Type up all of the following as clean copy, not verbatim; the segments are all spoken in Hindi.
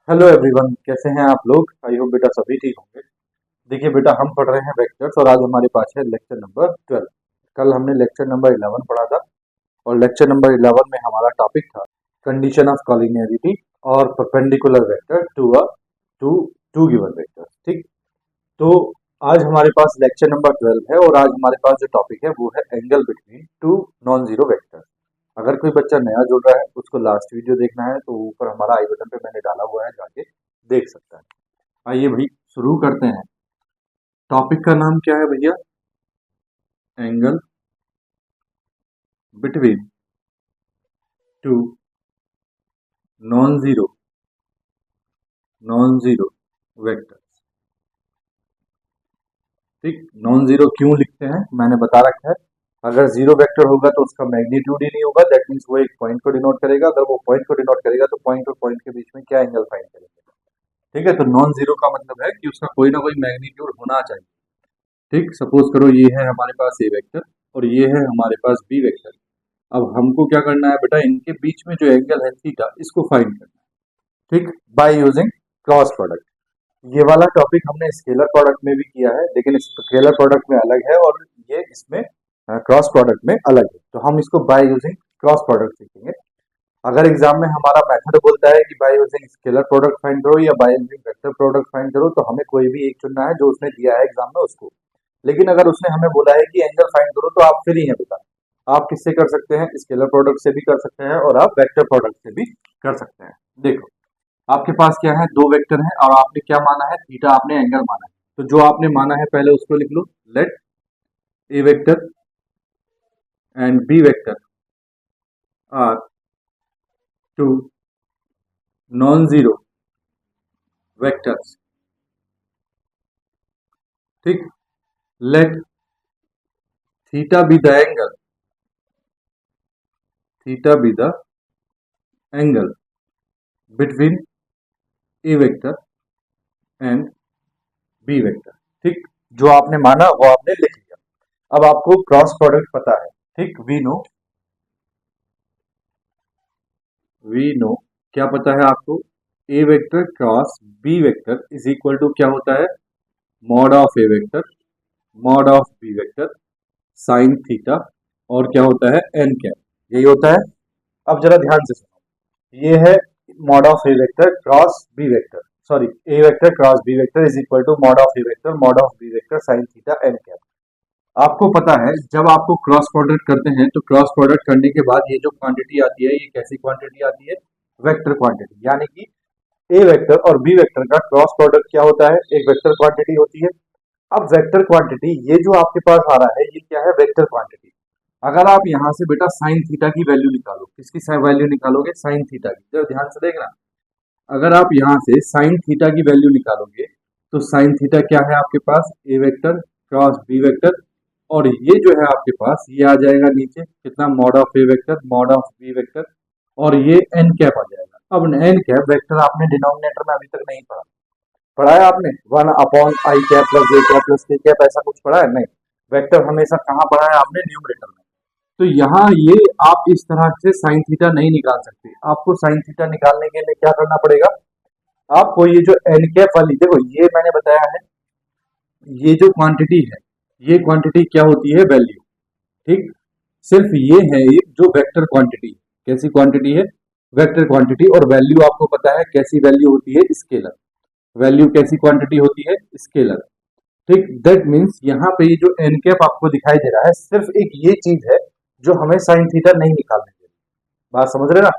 हेलो एवरीवन, कैसे हैं आप लोग। आई होप बेटा सभी ठीक होंगे। देखिए बेटा, हम पढ़ रहे हैं वेक्टर्स और आज हमारे पास है लेक्चर नंबर 12। कल हमने लेक्चर नंबर 11 पढ़ा था और लेक्चर नंबर 11 में हमारा टॉपिक था कंडीशन ऑफ कॉलिनियरिटी और perpendicular vector to a to to given vector. ठीक, तो आज हमारे पास लेक्चर नंबर 12 है और आज हमारे पास जो टॉपिक है वो है angle between two non zero vector. अगर कोई बच्चा नया जुड़ रहा है उसको लास्ट वीडियो देखना है तो ऊपर हमारा आई बटन पे मैंने डाला हुआ है, जाके देख सकता है। आइए भाई शुरू करते हैं। टॉपिक का नाम क्या है भैया? Angle between two non zero vectors. ठीक, नॉन जीरो क्यों लिखते हैं मैंने बता रखा है। अगर जीरो वेक्टर होगा तो उसका मैग्नीट्यूड ही नहीं होगा, दैट मीन्स वो एक पॉइंट को डिनोट करेगा। अगर वो पॉइंट को डिनोट करेगा तो पॉइंट और पॉइंट के बीच में क्या एंगल फाइंड करेंगे। ठीक है, तो नॉन जीरो का मतलब है कि उसका कोई ना कोई मैग्नीट्यूड होना चाहिए। ठीक, सपोज करो ये है हमारे पास ए वेक्टर और ये है हमारे पास बी वेक्टर। अब हमको क्या करना है बेटा, इनके बीच में जो एंगल है थीटा, इसको फाइंड करना है। ठीक, बाय यूजिंग क्रॉस प्रोडक्ट। ये वाला टॉपिक हमने स्केलर प्रोडक्ट में भी किया है, लेकिन स्केलर प्रोडक्ट में अलग है और ये इसमें क्रॉस प्रोडक्ट में अलग है। तो हम इसको बाय यूजिंग क्रॉस प्रोडक्ट सीखेंगे। अगर एग्जाम में हमारा मेथड बोलता है कि by using scalar product find करो या by using vector product find करो, तो हमें कोई भी एक चुनना है जो उसने दिया है एग्जाम में उसको। लेकिन अगर उसने हमें बोला है कि एंगल फाइंड करो तो आप फ्री हैं बेटा। आप किससे कर सकते हैं? स्केलर प्रोडक्ट से भी कर सकते हैं और आप वेक्टर प्रोडक्ट से भी कर सकते हैं। देखो, आपके पास क्या है, दो वेक्टर हैं और आपने क्या माना है, थीटा आपने एंगल माना है। तो जो आपने माना है पहले उसको लिख लो। Let A vector and B vector are two non zero vectors. ठीक, let theta be the angle, theta be the angle between A vector and B vector. ठीक, जो आपने माना वो आपने लिख लिया। अब आपको क्रॉस प्रोडक्ट पता है। ठीक, वी नो क्या पता है आपको? A vector cross B vector is equal to क्या होता है? Mod of A vector mod of B vector sine theta और क्या होता है? N cap. यही होता है। अब जरा ध्यान से सुनो, ये है mod of A vector cross B vector, sorry a vector cross B vector is equal to mod of A vector mod of B vector sine theta n cap. आपको पता है जब आपको क्रॉस प्रोडक्ट करते हैं तो क्रॉस प्रोडक्ट करने के बाद ये जो क्वांटिटी आती है ये कैसी क्वांटिटी आती है? Vector quantity. यानी कि ए वेक्टर और बी वेक्टर का क्रॉस प्रोडक्ट क्या होता है? एक वेक्टर क्वांटिटी होती है। अब वेक्टर क्वांटिटी ये जो आपके पास आ रहा है ये क्या है? Vector quantity. अगर आप यहाँ से बेटा साइन थीटा की वैल्यू निकालो, किसकी वैल्यू निकालोगे? साइन थीटा की। जरा ध्यान से देखना, अगर आप यहाँ से साइन थीटा की वैल्यू निकालोगे तो साइन थीटा क्या है आपके पास? A vector cross B vector और ये जो है आपके पास ये आ जाएगा नीचे कितना? Mod of A vector mod of B vector और ये एन कैप आ जाएगा। अब एन कैप वेक्टर आपने डिनोमिनेटर में अभी तक नहीं पढ़ा। पढ़ा है आपने? One upon i cap plus J cap plus के कैप, ऐसा कुछ पढ़ा है? नहीं। वेक्टर हमेशा कहाँ पढ़ा है आपने? न्यूमरेटर में। तो यहाँ ये आप इस तरह से साइन थीटा नहीं निकाल सकते। आपको साइन थीटा निकालने के लिए क्या करना पड़ेगा? आपको ये जो एन कैप वाली, देखो ये मैंने बताया है, ये जो क्वांटिटी है ये क्वांटिटी क्या होती है? वैल्यू। ठीक, सिर्फ ये है एक जो वेक्टर क्वांटिटी। कैसी क्वांटिटी है? Vector quantity. और वैल्यू आपको पता है कैसी वैल्यू होती है? स्केलर। वैल्यू कैसी क्वांटिटी होती है? स्केलर। ठीक, दैट मीन्स यहाँ पे ये जो एन कैप आपको दिखाई दे रहा है सिर्फ एक ये चीज है जो हमें साइन थीटा नहीं निकालने देगी। बात समझ रहे ना?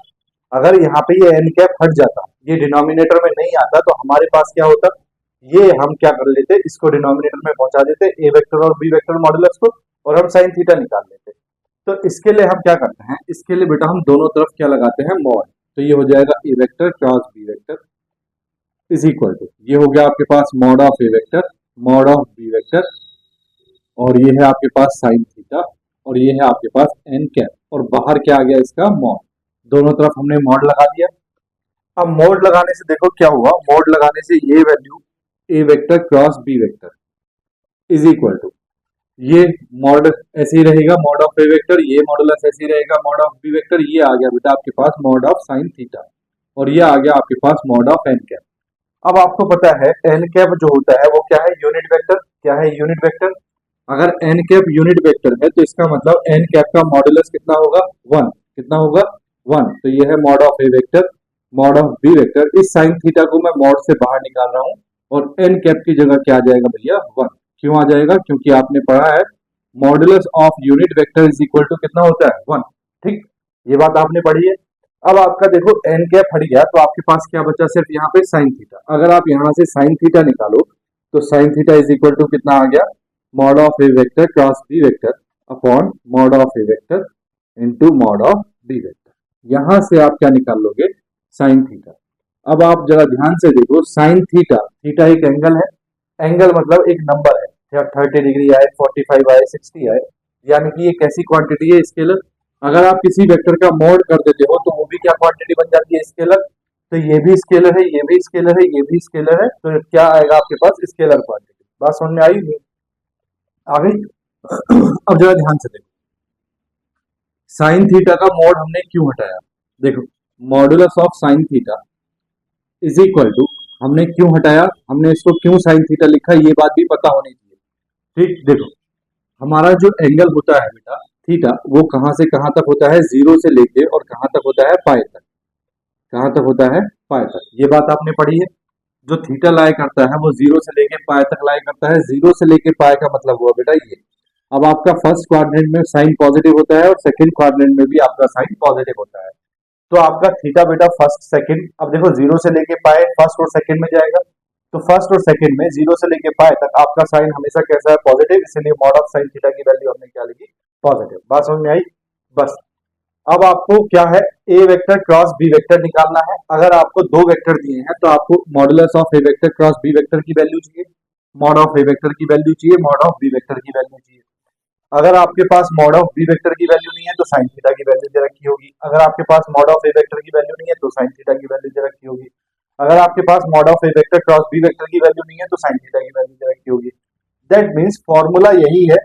अगर यहाँ पे ये एन कैप हट जाता, ये डिनोमिनेटर में नहीं आता, तो हमारे पास क्या होता? ये हम क्या कर लेते? इसको डिनोमिनेटर में पहुंचा देते ए वेक्टर और बी वेक्टर मॉडुलस को और हम साइन थीटा निकाल लेते। तो इसके लिए हम क्या करते हैं? इसके लिए बेटा हम दोनों तरफ क्या लगाते हैं? मॉड। तो ये हो जाएगा A vector cross B vector is equal to, ये हो गया आपके पास mod of A vector mod of B vector और ये है आपके पास साइन थीटा और ये है आपके पास एन कैप और बाहर क्या आ गया? इसका मॉड। दोनों तरफ हमने मॉड लगा दिया। अब मोड लगाने से देखो क्या हुआ? मोड लगाने से ये value a vector cross B vector is equal to, ये मॉड ऐसे ही रहेगा मॉड ऑफ ए वेक्टर, ये मॉडुलस ऐसे ही रहेगा मॉड ऑफ बी वेक्टर, ये आ गया बेटा आपके पास मॉड ऑफ साइन थीटा। और ये आ गया आपके पास मॉड ऑफ एन कैप। अब आपको पता है एन कैप जो होता है वो क्या है, यूनिट वेक्टर। क्या है, यूनिट वेक्टर। अगर एन कैप यूनिट वेक्टर है तो इसका मतलब एन कैप का मॉडुलस कितना होगा, वन। कितना होगा, वन। तो ये है mod of A vector, mod of B vector. इस साइन थीटा को मैं मॉड से बाहर निकाल रहा हूं और एन कैप की जगह क्या आ जाएगा भैया, वन। क्यों आ जाएगा, क्योंकि आपने पढ़ा है modulus of unit vector is equal to कितना होता है, वन। ठीक, ये बात आपने पढ़ी है। अब आपका देखो एन कैप हट गया तो आपके पास क्या बचा, सिर्फ यहाँ पे साइन थीटा। अगर आप यहाँ से साइन थीटा निकालो तो sine theta is equal to कितना आ गया, mod of A vector cross B vector upon mod of A vector into mod of B vector. यहां से आप क्या निकाल लोगे, साइन थीटा। अब आप जरा ध्यान से देखो, साइन थीटा, थीटा एक एंगल है, एंगल मतलब एक नंबर है, 30 डिग्री आए, 45 आए, 60 आए, यानी कि ये कैसी क्वांटिटी है, स्केलर। अगर आप किसी वेक्टर का मोड कर देते हो तो वो भी क्या क्वांटिटी बन जाती है, स्केलर। तो ये भी स्केलर है, ये भी स्केलर है, ये भी स्केलर है, तो क्या आएगा आपके पास, स्केलर क्वांटिटी। बात समझ में आई नहीं, आ गई। अब जरा ध्यान से देखो, साइन थीटा का मोड हमने क्यों हटाया, देखो modulus of sine theta is equal to, हमने क्यों हटाया, हमने इसको क्यों साइन थीटा लिखा, ये बात भी पता होनी चाहिए। ठीक, देखो हमारा जो एंगल होता है बेटा थीटा, वो कहां से कहां तक होता है, जीरो से लेके, और कहां तक होता है, पाई तक। कहां तक होता है, पाई तक। ये बात आपने पढ़ी है। जो थीटा लाई करता है वो जीरो से लेके पाई तक लाई करता है। जीरो से लेके पाई का मतलब हुआ बेटा ये। अब आपका फर्स्ट क्वाड्रेंट में साइन पॉजिटिव होता है और सेकंड क्वाड्रेंट में भी आपका साइन पॉजिटिव होता है। तो आपका थीटा बेटा फर्स्ट सेकंड, अब देखो जीरो से लेके पाए फर्स्ट और सेकंड में जाएगा, तो फर्स्ट और सेकंड में जीरो से लेके पाए तक आपका साइन हमेशा कैसा है, पॉजिटिव, इसलिए मॉड ऑफ साइन थीटा की वैल्यू हमने क्या लिखी, पॉजिटिव। बात समझ में आई, बस। अब आपको क्या है, A vector cross B vector निकालना है। अगर आपको दो वेक्टर दिए हैं तो आपको modulus of A vector cross B vector की वैल्यू चाहिए, मॉड ऑफ ए वेक्टर की वैल्यू चाहिए, मॉड ऑफ बी वेक्टर की वैल्यू चाहिए। अगर आपके पास मॉड ऑफ बी वेक्टर की वैल्यू नहीं है तो साइन थीटा की वैल्यू दे रखी होगी। अगर आपके पास मॉड ऑफ ए वेक्टर की वैल्यू नहीं है तो साइन थीटा की वैल्यू दे रखी होगी। अगर आपके पास mod of A vector cross B vector की वैल्यू नहीं है तो साइन थीटा की वैल्यू दे रखी होगी। दैट मीन्स फॉर्मूला यही है,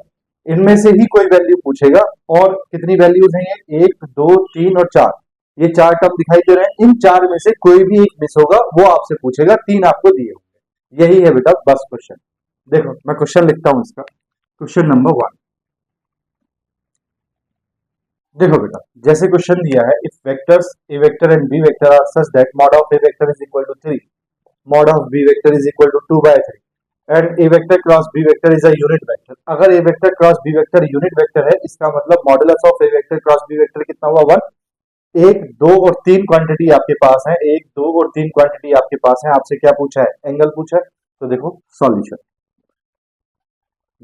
इनमें से ही कोई वैल्यू पूछेगा। और कितनी वैल्यूज हैं ये, एक, दो, तीन और चार। ये चार टर्म दिखाई दे रहे हैं, इन चार में से कोई भी एक मिस होगा, वो आपसे पूछेगा। तीन आपको दिए होंगे। यही है बेटा बस क्वेश्चन। देखो मैं क्वेश्चन लिखता हूं इसका, क्वेश्चन नंबर 1। देखो बेटा, जैसे क्वेश्चन दिया है, if vectors A vector and B vector are such that mod of A vector is equal to 3, mod of B vector is equal to 2/3 and A vector cross B vector is a unit vector. अगर A vector cross B vector unit vector है, इसका मतलब modulus of A vector cross B vector कितना हुआ, वन। एक, दो और तीन क्वांटिटी आपके पास है, एक, दो और तीन क्वांटिटी आपके पास है। आपसे क्या पूछा है, एंगल पूछा है। तो देखो सॉल्यूशन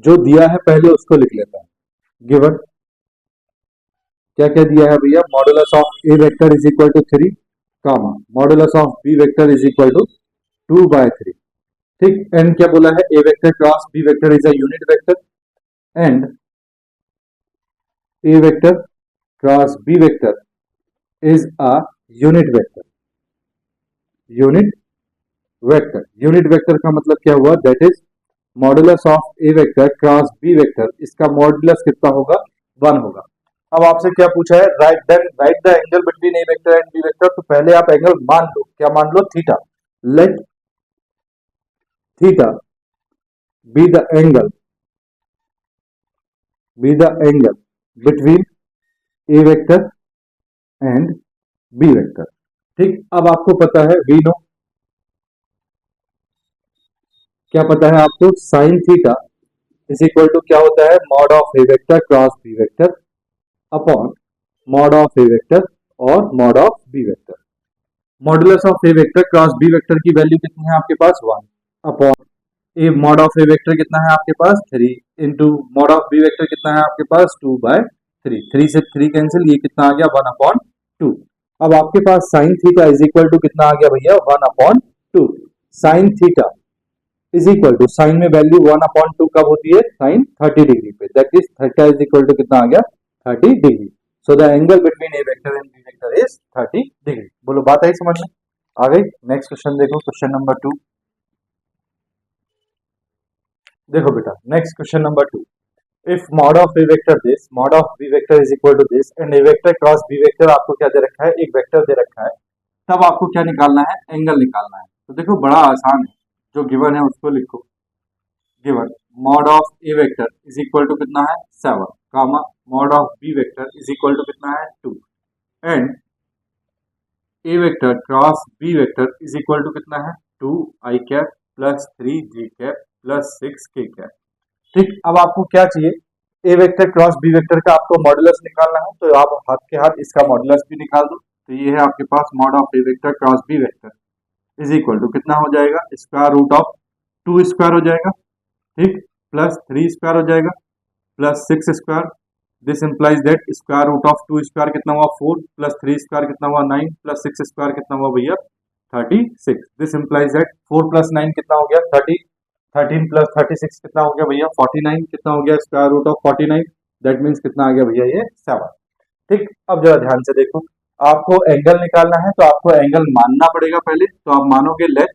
जो दिया है पहले उसको लिख लेता हूं। गिवन क्या क्या दिया है भैया, modulus of A vector is equal to 3, comma modulus of B vector is equal to 2/3। ठीक, एंड क्या बोला है, A vector cross B vector is a unit vector and A vector cross B vector is a unit vector. Unit vector, unit vector का मतलब क्या हुआ, that is modulus of A vector cross B vector, इसका मॉडुलस कितना होगा, वन होगा। अब आपसे क्या पूछा है, write the angle between A vector and B vector. तो पहले आप एंगल मान लो, क्या मान लो, theta. Let theta be the angle between A vector and B vector. ठीक, अब आपको पता है, वी नो, क्या पता है आपको, sine theta is equal to क्या होता है, mod of A vector cross B vector upon mod of A vector और mod of B vector. Modulus of A vector cross B vector की वैल्यू कितनी है आपके पास, one, upon A mod of A vector कितना है आपके पास, 3, into mod of B vector कितना है आपके पास, 2/3। 3 से 3 कैंसिल, ये कितना आ गया, 1/2। अब आपके पास sine theta is equal to कितना आ गया भैया, 1/2। Sine theta is equal to, sine में वैल्यू 1/2 कब होती है, साइन 30 डिग्री पे। That is theta is equal to कितना आ गया, 30 degree. So the angle between A vector and B vector is 30 degree. बोलो बात आई समझ में, आ गई। नेक्स्ट क्वेश्चन देखो, क्वेश्चन नंबर 2। देखो बेटा, next question number 2। If mod of A vector this, mod of B vector is equal to this and A vector cross B vector, आपको क्या दे रखा है, एक वेक्टर दे रखा है। तब आपको क्या निकालना है, एंगल निकालना है। तो देखो बड़ा आसान है, जो गिवन है उसको लिखो। Given mod of A vector is equal to कितना है 7, comma mod of B vector is equal to कितना है 2, and A vector cross B vector is equal to कितना है 2 I cap plus 3 J cap plus 6 K cap. ठीक, अब आपको क्या चाहिए, A vector cross B vector का आपको मॉडुलस निकालना है, तो आप हाथ के हाथ इसका मॉडुलस भी निकाल दो। तो ये है आपके पास mod of A vector cross B vector is equal to कितना हो जाएगा, स्क्वायर रूट ऑफ 2 स्क्वायर हो जाएगा, ठीक, प्लस 3 स्क्वायर हो जाएगा, plus 6 square. This implies that square root of 2 square कितना हुआ 4, प्लस 3 स्क्वायर कितना हुआ 9, प्लस 6 स्क्वायर कितना हुआ भैया 36। दिस इंप्लाइज दैट 4 प्लस 9 कितना हो गया 30, 13 प्लस 36 कितना हो गया भैया 49, कितना हो गया square root of 49, that means कितना आ गया भैया ये 7। ठीक, अब जरा ध्यान से देखो, आपको एंगल निकालना है तो आपको एंगल मानना पड़ेगा पहले, तो आप मानोगे let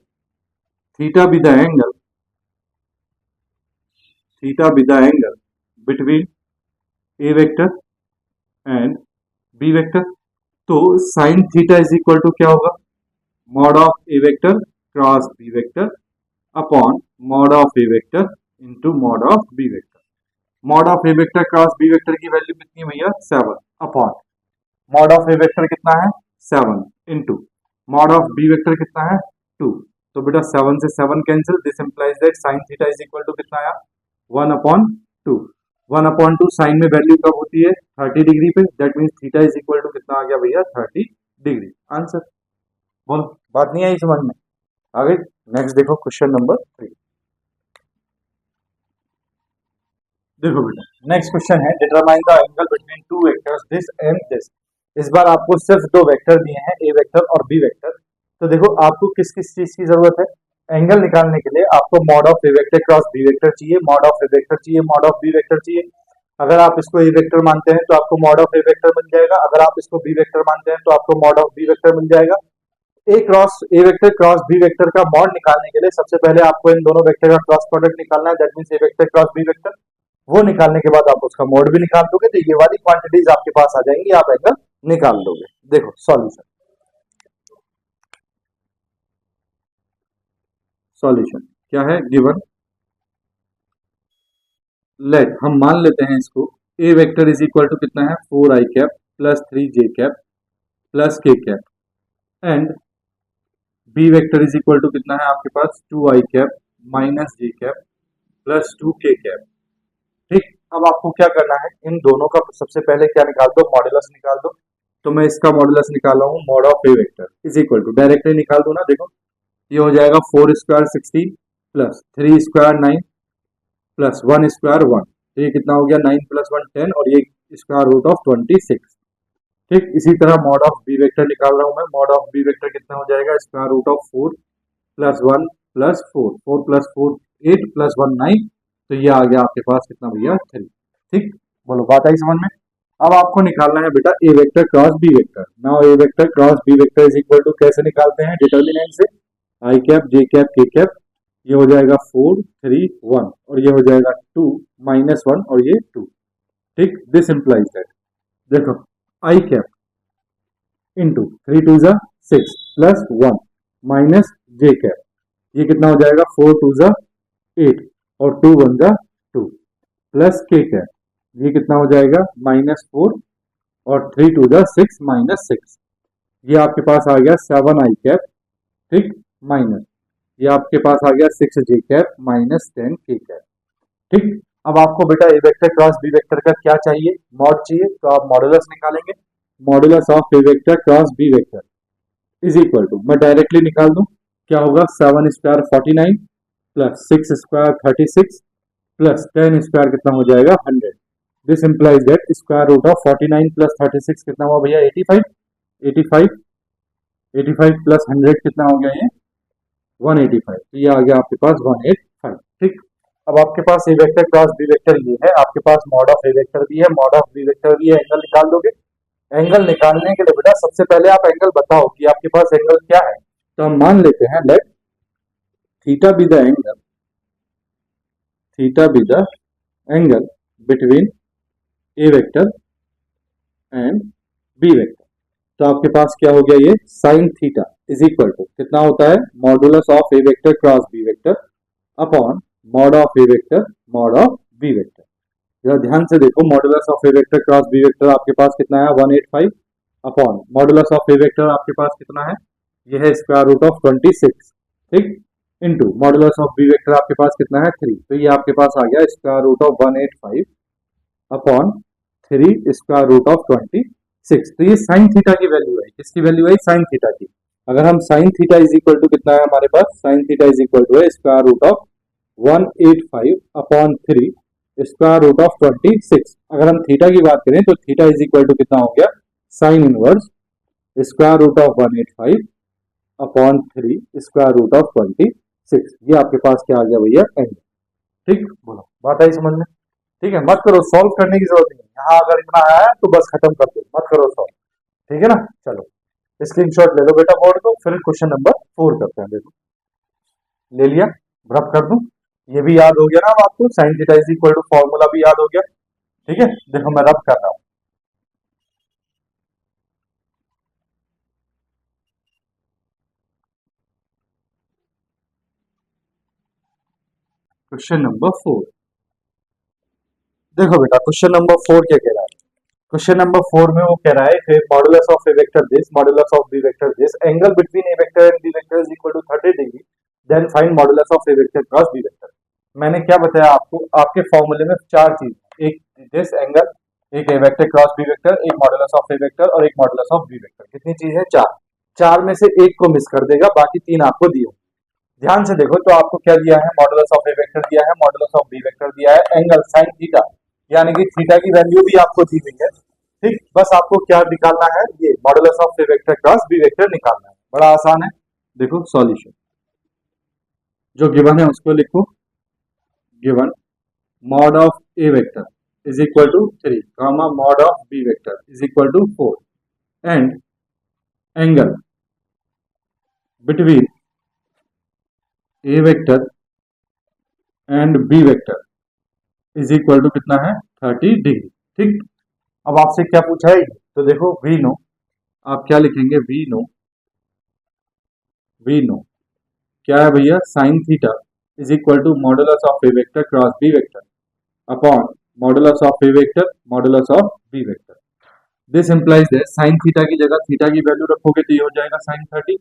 theta be the angle, theta be the angle between A vector and B vector. तो sine theta is equal to क्या होगा, mod of A vector cross B vector upon mod of A vector into mod of B vector. Mod of A vector cross B vector की वैल्यू कितनी है भैया 7, upon mod of A vector कितना है 7 into mod of B vector कितना है 2। तो बेटा 7 से 7 cancel, this implies that sine theta is equal to कितना आया 1/2। 1/2 साइन में वैल्यू कब होती है 30 डिग्री पे, that means theta is equal to कितना आ गया भैया 30 डिग्री। आंसर बोलो, बात नहीं आई समझ में, आगे नेक्स्ट देखो क्वेश्चन नंबर 3। देखो बेटा नेक्स्ट क्वेश्चन है determine the angle between two vectors this and this. इस बार आपको सिर्फ दो वेक्टर दिए हैं, ए वेक्टर और बी वेक्टर। तो देखो आपको किस किस चीज की जरूरत है, एंगल निकालने के लिए आपको mod of A vector cross B vector चाहिए, मॉड ऑफ ए वेक्टर चाहिए, मॉड ऑफ बी वेक्टर चाहिए। अगर आप इसको ए वेक्टर मानते हैं तो आपको मॉड ऑफ ए वेक्टर मिल जाएगा, अगर आप इसको बी वेक्टर मानते हैं तो आपको मॉड ऑफ बी वेक्टर मिल जाएगा। A vector cross B vector का मॉड निकालने के लिए सबसे पहले आपको इन दोनों वेक्टर का क्रॉस प्रोडक्ट निकालना है, that means A vector cross B vector. वो निकालने के बाद आप उसका मॉड भी निकाल दोगे, तो ये वाली क्वांटिटीज आपके पास आ जाएंगी, आप एंगल निकाल दोगे। देखो सॉल्यूशन, सॉल्यूशन क्या है, गिवन लेट हम मान लेते हैं इसको, A vector is equal to कितना है 4 I cap plus 3 J cap plus के cap, and B vector is equal to कितना है आपके पास 2 I cap minus J cap plus 2 K cap. ठीक, अब आपको क्या करना है, इन दोनों का सबसे पहले क्या निकाल दो, मॉडुलस निकाल दो। तो मैं इसका मॉडुलस निकाल रहा हूँ, mod of A vector is equal to directly निकाल दो ना, देखो ये हो जाएगा 4 square 16 plus 3 square 9 plus 1 square 1, तो ये कितना हो गया 9 प्लस 1 10 और ये स्क्वायर रूट ऑफ 26। ठीक, इसी तरह मॉड ऑफ बी वेक्टर निकाल रहा हूँ मैं, मॉड ऑफ बी वेक्टर कितना हो जाएगा square root of 4 plus 1 plus 4, 4 plus 4 8 plus 1 9, तो ये आ गया आपके पास कितना भैया 3। ठीक, बोलो बात आई समझ में। अब आपको निकालना है बेटा A vector cross B vector. Now A vector cross B vector is equal to कैसे निकालते हैं, डिटर्मिनेंट से, I cap J cap K cap, ये हो जाएगा 4 3 1 और ये हो जाएगा 2 माइनस 1 और ये 2। ठीक, दिस इंप्लाइज दैट, देखो आई कैप इंटू 3 2 जा 6 प्लस 1 माइनस जे कैप, ये कितना हो जाएगा 4 2 जा 8 और 2 1 जा 2 प्लस के कैप, ये कितना हो जाएगा -4 और 3 2 जा 6 माइनस 6, ये आपके पास आ गया 7 आई कैप, ठीक, माइनस ये आपके पास आ गया 6 जे कैप माइनस 10 के कैप। ठीक, अब आपको बेटा A vector cross B vector का क्या चाहिए, मॉड चाहिए, तो आप मॉडुलस निकालेंगे, modulus of A vector cross B vector is equal to, मैं डायरेक्टली निकाल दूं, क्या होगा 7 square 49 plus 6 square 36 plus 10 square कितना हो जाएगा 100। This implies that square root of 49 plus 36 कितना हुआ भैया 85, 85 85 प्लस 100 कितना हो गया ये 185, तो ये आ गया आपके पास 185। ठीक, अब आपके पास A vector cross B vector ये है, आपके पास मॉड ऑफ ए वेक्टर भी है, मॉड ऑफ बी वेक्टर भी है, एंगल निकाल दोगे। एंगल निकालने के लिए बेटा सबसे पहले आप एंगल बताओ कि आपके पास एंगल क्या है, तो हम मान लेते हैं let theta be the angle, theta be the angle between A vector and B vector. तो आपके पास क्या हो गया, ये sine theta is equal to कितना होता है, modulus of A vector cross B vector upon mod of A vector mod of B vector. जरा ध्यान से देखो, modulus of A vector cross B vector आपके पास कितना है 185 upon modulus of A vector आपके पास कितना है, यह है स्क्वायर रूट ऑफ 26, ठीक, into modulus of B vector आपके पास कितना है 3, तो ये आपके पास आ गया square root of 185 upon 3 square root of 26। तो ये साइन थीटा की वैल्यू है, किसकी वैल्यू है, साइन थीटा की। अगर हम sine theta is equal to कितना है हमारे पास, sine theta is equal to है square root of 185 upon 3 square root of 26। अगर हम थीटा की बात करें तो थीटा इज इक्वल टू कितना हो गया, sine inverse square root of 185 upon 3 square root of 26। ये आपके पास क्या आ गया भैया, एंगल। ठीक, बोलो बात आई समझ में। ठीक है, मत करो, सॉल्व करने की जरूरत नहीं है, यहाँ अगर इतना आया तो बस खत्म कर दो, मत करो सॉल्व। ठीक है ना, चलो स्क्रीनशॉट ले लो बेटा बोर्ड को, फिर क्वेश्चन नंबर 4 करते हैं। देखो ले लिया, रब कर दूं, ये भी याद हो गया ना अब आपको, sine theta is equal to formula भी याद हो गया। ठीक है, देखो मैं रब कर रहा हूं। क्वेश्चन नंबर 4 देखो बेटा, क्वेश्चन नंबर 4 क्या कह रहा है, क्वेश्चन नंबर 4 में वो कह रहा है कि modulus of A vector this modulus of B vector this angle between A vector and B vector is equal to 30 degree, then find modulus of A vector cross B vector. मैंने क्या बताया आपको, आपके फॉर्मूले में 4 चीज, एक दिस एंगल, एक ए वेक्टर क्रॉस बी वेक्टर, एक मॉडुलस ऑफ ए वेक्टर और एक मॉडुलस ऑफ बी वेक्टर। कितनी चीज है, 4। 4 में से एक को मिस कर देगा, बाकी 3 आपको दिए। ध्यान से देखो, तो आपको क्या दिया है, मॉडुलस ऑफ ए वेक्टर दिया है, मॉडुलस ऑफ बी वेक्टर दिया है, एंगल साइन थीटा यानी कि थीटा की वैल्यू भी आपको दी हुई है। ठीक, बस आपको क्या निकालना है, ये modulus of A vector cross B vector निकालना है, बड़ा आसान है। देखो सॉल्यूशन जो गिवन है उसको लिखो, given mod of A vector is equal to 3 comma mod of B vector is equal to 4 and angle between A vector and B vector is equal to कितना है 30 डिग्री। ठीक, अब आपसे क्या पूछा है, तो देखो वी नो, आप क्या लिखेंगे, वी नो, वी नो क्या है भैया, sine theta is equal to modulus of A vector cross B vector upon modulus of A vector modulus of B vector. This implies that sine theta की जगह थीटा की वैल्यू रखोगे तो ये हो जाएगा sine 30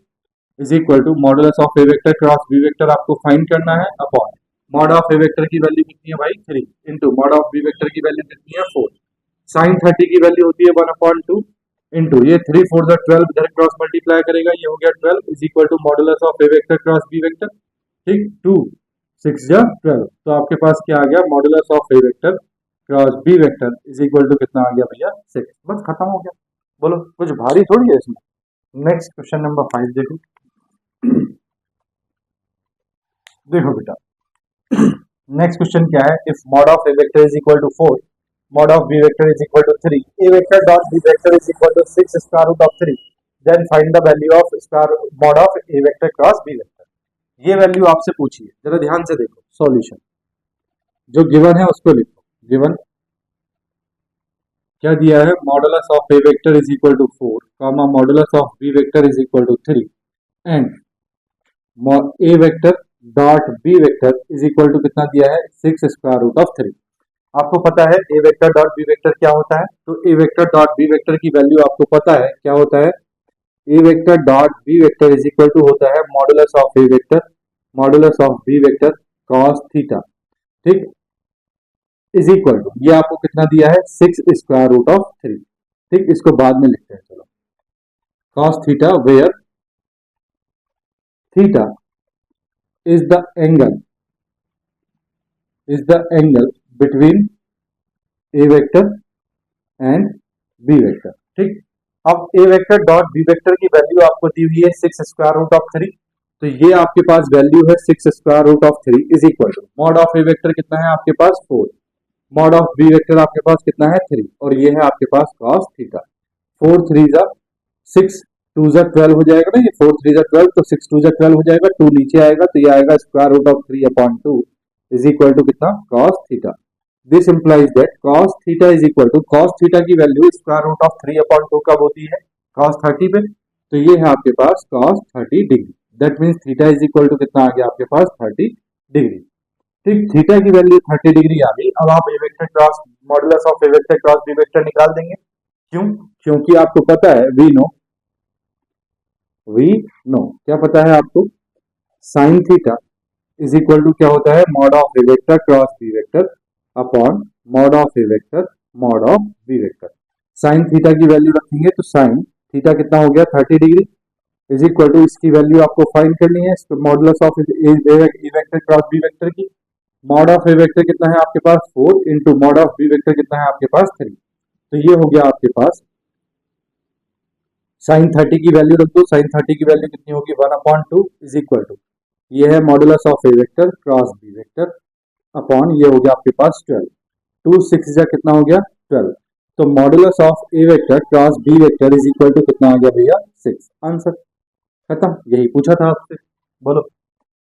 is equal to modulus of A vector cross B vector आपको फाइंड करना है upon mod of A vector की वैल्यू कितनी है भाई 3 into mod of B vector की वैल्यू कितनी है 4। साइन 30 की वैल्यू होती है 1/2 इंटू ये 3 4 12 इधर क्रॉस मल्टीप्लाई करेगा, ये हो गया 12 is equal to modulus of A vector cross B vector. ठीक, 2 6 जा 12, तो आपके पास क्या आ गया, modulus of A vector cross B vector is equal to कितना आ गया भैया 6। बस खत्म हो गया, बोलो कुछ भारी थोड़ी है इसमें। नेक्स्ट क्वेश्चन नंबर 5 देखो। देखो बेटा नेक्स्ट क्वेश्चन क्या है, if mod of A vector is equal to 4 mod of b vector is equal to 3 a vector dot b vector is equal to 6 square root of 3, then find the value of square mod of a vector cross b vector। ये वैल्यू आपसे पूछी है, जरा ध्यान से देखो, सॉल्यूशन जो गिवन है उसको लिखो, गिवन क्या दिया है, modulus of A vector is equal to 4 comma modulus of B vector is equal to 3 and A vector dot B vector is equal to कितना दिया है 6 स्क्वायर रूट ऑफ 3। आपको पता है A vector dot B vector क्या होता है, तो A vector dot B vector की वैल्यू आपको पता है क्या होता है, A vector dot B vector is equal to होता है modulus of A vector modulus of B vector cos theta. ठीक, इज इक्वल टू ये आपको कितना दिया है 6 स्क्वायर रूट ऑफ 3। ठीक, इसको बाद में लिखते हैं, चलो cos theta where theta is the angle between A vector and B vector. ठीक, अब A vector dot B vector की वैल्यू आपको दी हुई है 6 स्क्वायर रूट ऑफ 3, तो ये आपके पास वैल्यू है 6 square root of 3 is equal to mod of A vector कितना है आपके पास 4, मॉड ऑफ बी वेक्टर आपके पास कितना है 3 और ये है आपके पास cos थीटा। 4 3 जा 6 2 जा 12 हो जाएगा ना, ये 4 3 जा 12 तो 6 2 जा 12 हो जाएगा, 2 नीचे आएगा तो ये आएगा square root of 3 upon 2 is equal to कितना cos theta. This implies that cos theta is equal to cos theta की value square root of 3 upon 2 कब होती है, cos 30 पे, तो ये है आपके पास cos 30 degree. That means theta is equal to कितना आ गया आपके पास 30 डिग्री। ठीक, थीटा की वैल्यू 30 डिग्री आ गई। अब आप A vector cross modulus of A vector cross B vector निकाल देंगे। क्यों? क्योंकि आपको पता है वी नो क्या पता है आपको, sine theta is equal to क्या होता है, mod of A vector cross B vector upon mod of A vector mod of B vector. Sine theta की वैल्यू रखेंगे तो साइन थीटा कितना हो गया 30 डिग्री इज इक्वल टू, इसकी वैल्यू आपको फाइंड करनी है, modulus of A vector cross B vector की। मॉड ऑफ ए वेक्टर कितना है आपके पास 4 into mod of B vector कितना है आपके पास 3। तो ये हो गया आपके पास साइन 30 की वैल्यू रख दो, साइन 30 की वैल्यू कितनी होगी 1/2 इज इक्वल टू, ये है modulus of A vector cross B vector upon ये हो गया आपके पास 12। 2 6 जा कितना हो गया 12। तो modulus of A vector cross B vector is equal to कितना आ गया भैया 6। आंसर खत्म, यही पूछा था आपसे। बोलो,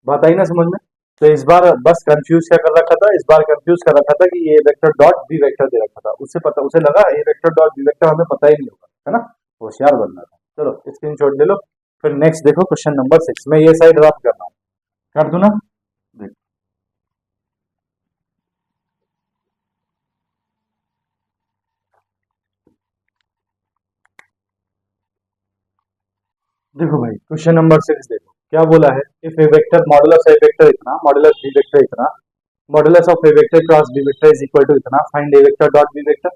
बात आई ना समझ में? तो इस बार बस कंफ्यूज क्या कर रखा था, इस बार कंफ्यूज कर रखा था कि ये वेक्टर डॉट बी वेक्टर दे रखा था, उसे लगा ए वेक्टर डॉट बी वेक्टर हमें पता ही नहीं होगा, है ना, होशियार बनना था। चलो स्क्रीनशॉट ले लो। फिर नेक्स्ट देखो क्वेश्चन नंबर 6, मैं ये साइड रफ कर रहा हूँ, कर दूं ना? देखो देखो भाई क्वेश्चन नंबर 6 देखो क्या बोला है, if A vector modulus A vector इतना मॉडुलस बी वेक्टर इतना modulus of A vector cross B vector is equal to इतना, find A vector dot B vector.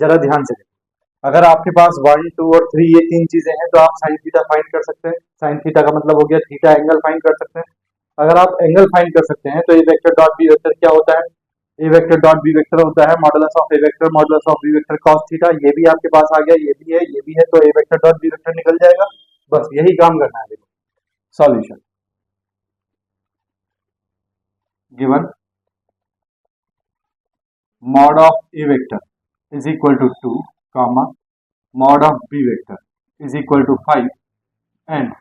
जरा ध्यान से देखो, अगर आपके पास 1 2 और 3 ये तीन चीजें हैं तो आप साइन थीटा फाइंड कर सकते हैं। साइन थीटा का मतलब हो गया थीटा एंगल फाइंड कर सकते हैं। अगर आप एंगल फाइंड कर सकते हैं तो A vector dot B vector क्या होता है, A vector dot B vector होता है modulus of A vector modulus of B vector cos theta. ये भी आपके पास आ गया, ये भी है, ये भी है, तो A vector dot B vector निकल जाएगा। बस यही काम करना है। देखो solution given mod of a vector is equal to 2 comma mod of b vector is equal to 5 and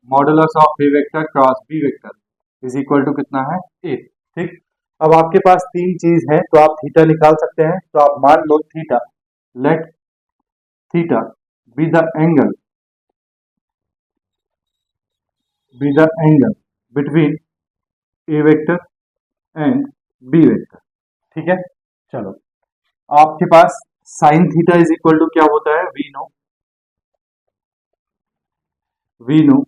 modulus of a vector cross b vector is equal to कितना है 8। ठीक, अब आपके पास तीन चीज है तो आप थीटा निकाल सकते हैं। तो आप मान लो theta, let theta be the angle between A vector and B vector. ठीक है, चलो आपके पास sine theta is equal to क्या होता है, we know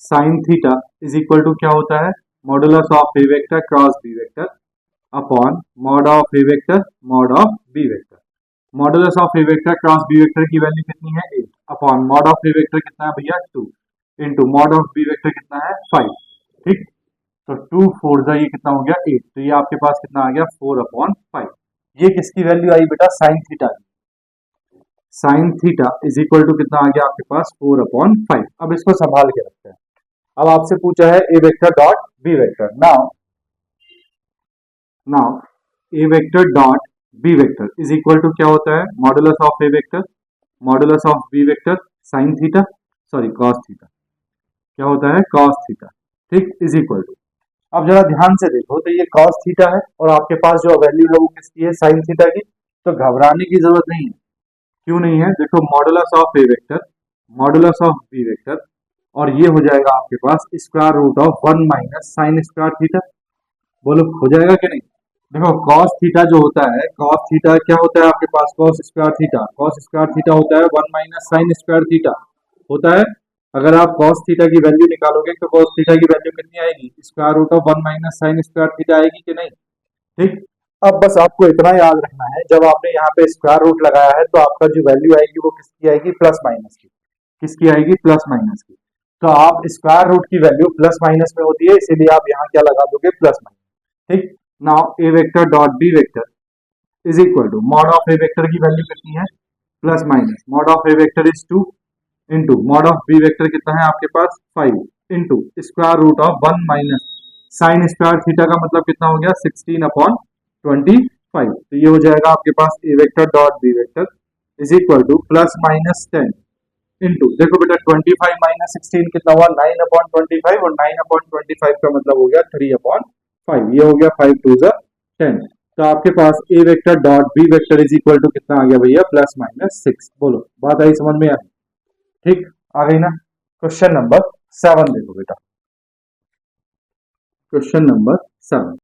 sine theta is equal to क्या होता है, modulus of A vector cross B vector upon mod of A vector mod of B vector. Modulus of A vector cross B vector की वैल्यू कितनी है 8 upon mod of A vector कितना है भैया 2 into mod of B vector कितना है 5। ठीक, तो 2 4 जा ये कितना हो गया 8, तो ये आपके पास कितना आ गया 4/5। ये किसकी वैल्यू आई बेटा, साइन थीटा की। Sine theta is equal to कितना आ गया आपके पास 4/5। अब इसको संभाल के रखते हैं। अब आपसे पूछा है A vector dot B vector. Now A vector dot B vector is equal to क्या होता है, modulus of A vector modulus of B vector sine theta sorry cos theta, क्या होता है कॉस थीटा। ठीक, इज इक्वल टू, अब जरा ध्यान से देखो तो ये cos थीटा है और आपके पास जो वैल्यू है वो किसकी है, साइन थीटा की। तो घबराने की जरूरत नहीं है। क्यों नहीं है, देखो modulus of A vector modulus of B vector और ये हो जाएगा आपके पास square root of 1 minus sine square theta. बोलो हो जाएगा कि नहीं? देखो cos थीटा जो होता है, cos थीटा क्या होता है आपके पास, cos स्क्वायर थीटा होता है 1 माइनस साइन स्क्वायर थीटा होता है। अगर आप cos थीटा की वैल्यू निकालोगे तो cos थीटा की वैल्यू कितनी आएगी, square root of 1 minus sine square theta आएगी कि नहीं। ठीक, अब बस आपको इतना याद रखना है, जब आपने यहाँ पे स्क्वायर रूट लगाया है तो आपका जो वैल्यू आएगी वो किसकी आएगी, प्लस माइनस की। किसकी आएगी, प्लस माइनस की। तो आप स्क्वायर रूट की वैल्यू प्लस माइनस में होती है, इसीलिए आप यहाँ क्या लगा दोगे, प्लस माइनस। ठीक, now A vector dot B vector is equal to mod of A vector की वैल्यू कितनी है, plus minus mod of A vector is 2 into mod of B vector कितना है आपके पास 5 into square root of 1 minus sine square theta का मतलब कितना हो गया 16/25। तो ये हो जाएगा आपके पास A vector dot B vector is equal to plus minus 10 into, देखो बेटा 25 माइनस 16 कितना हुआ 9/25 और 9/25 का मतलब हो गया 3/5। ये हो गया 5 2 10। तो आपके पास A vector dot B vector is equal to कितना आ गया भैया, प्लस माइनस 6। बोलो बात आई समझ में? ठीक, आ गई ना। क्वेश्चन नंबर 7 देखो बेटा, क्वेश्चन नंबर 7।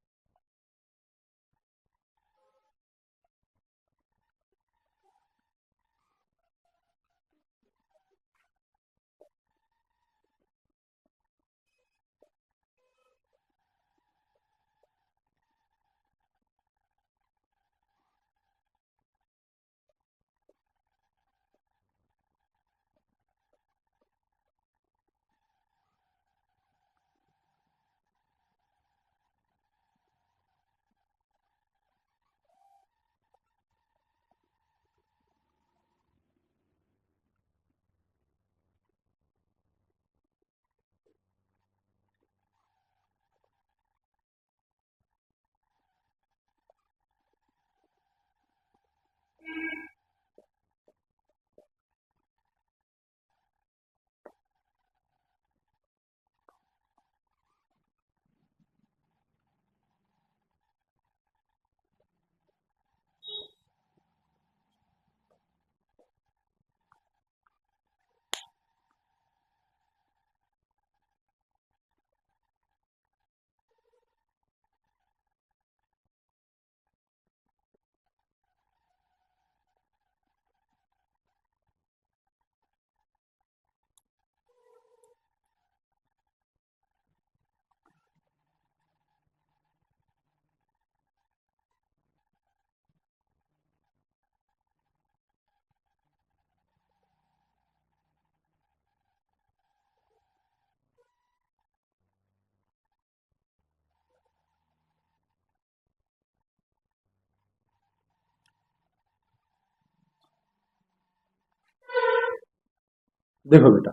देखो बेटा,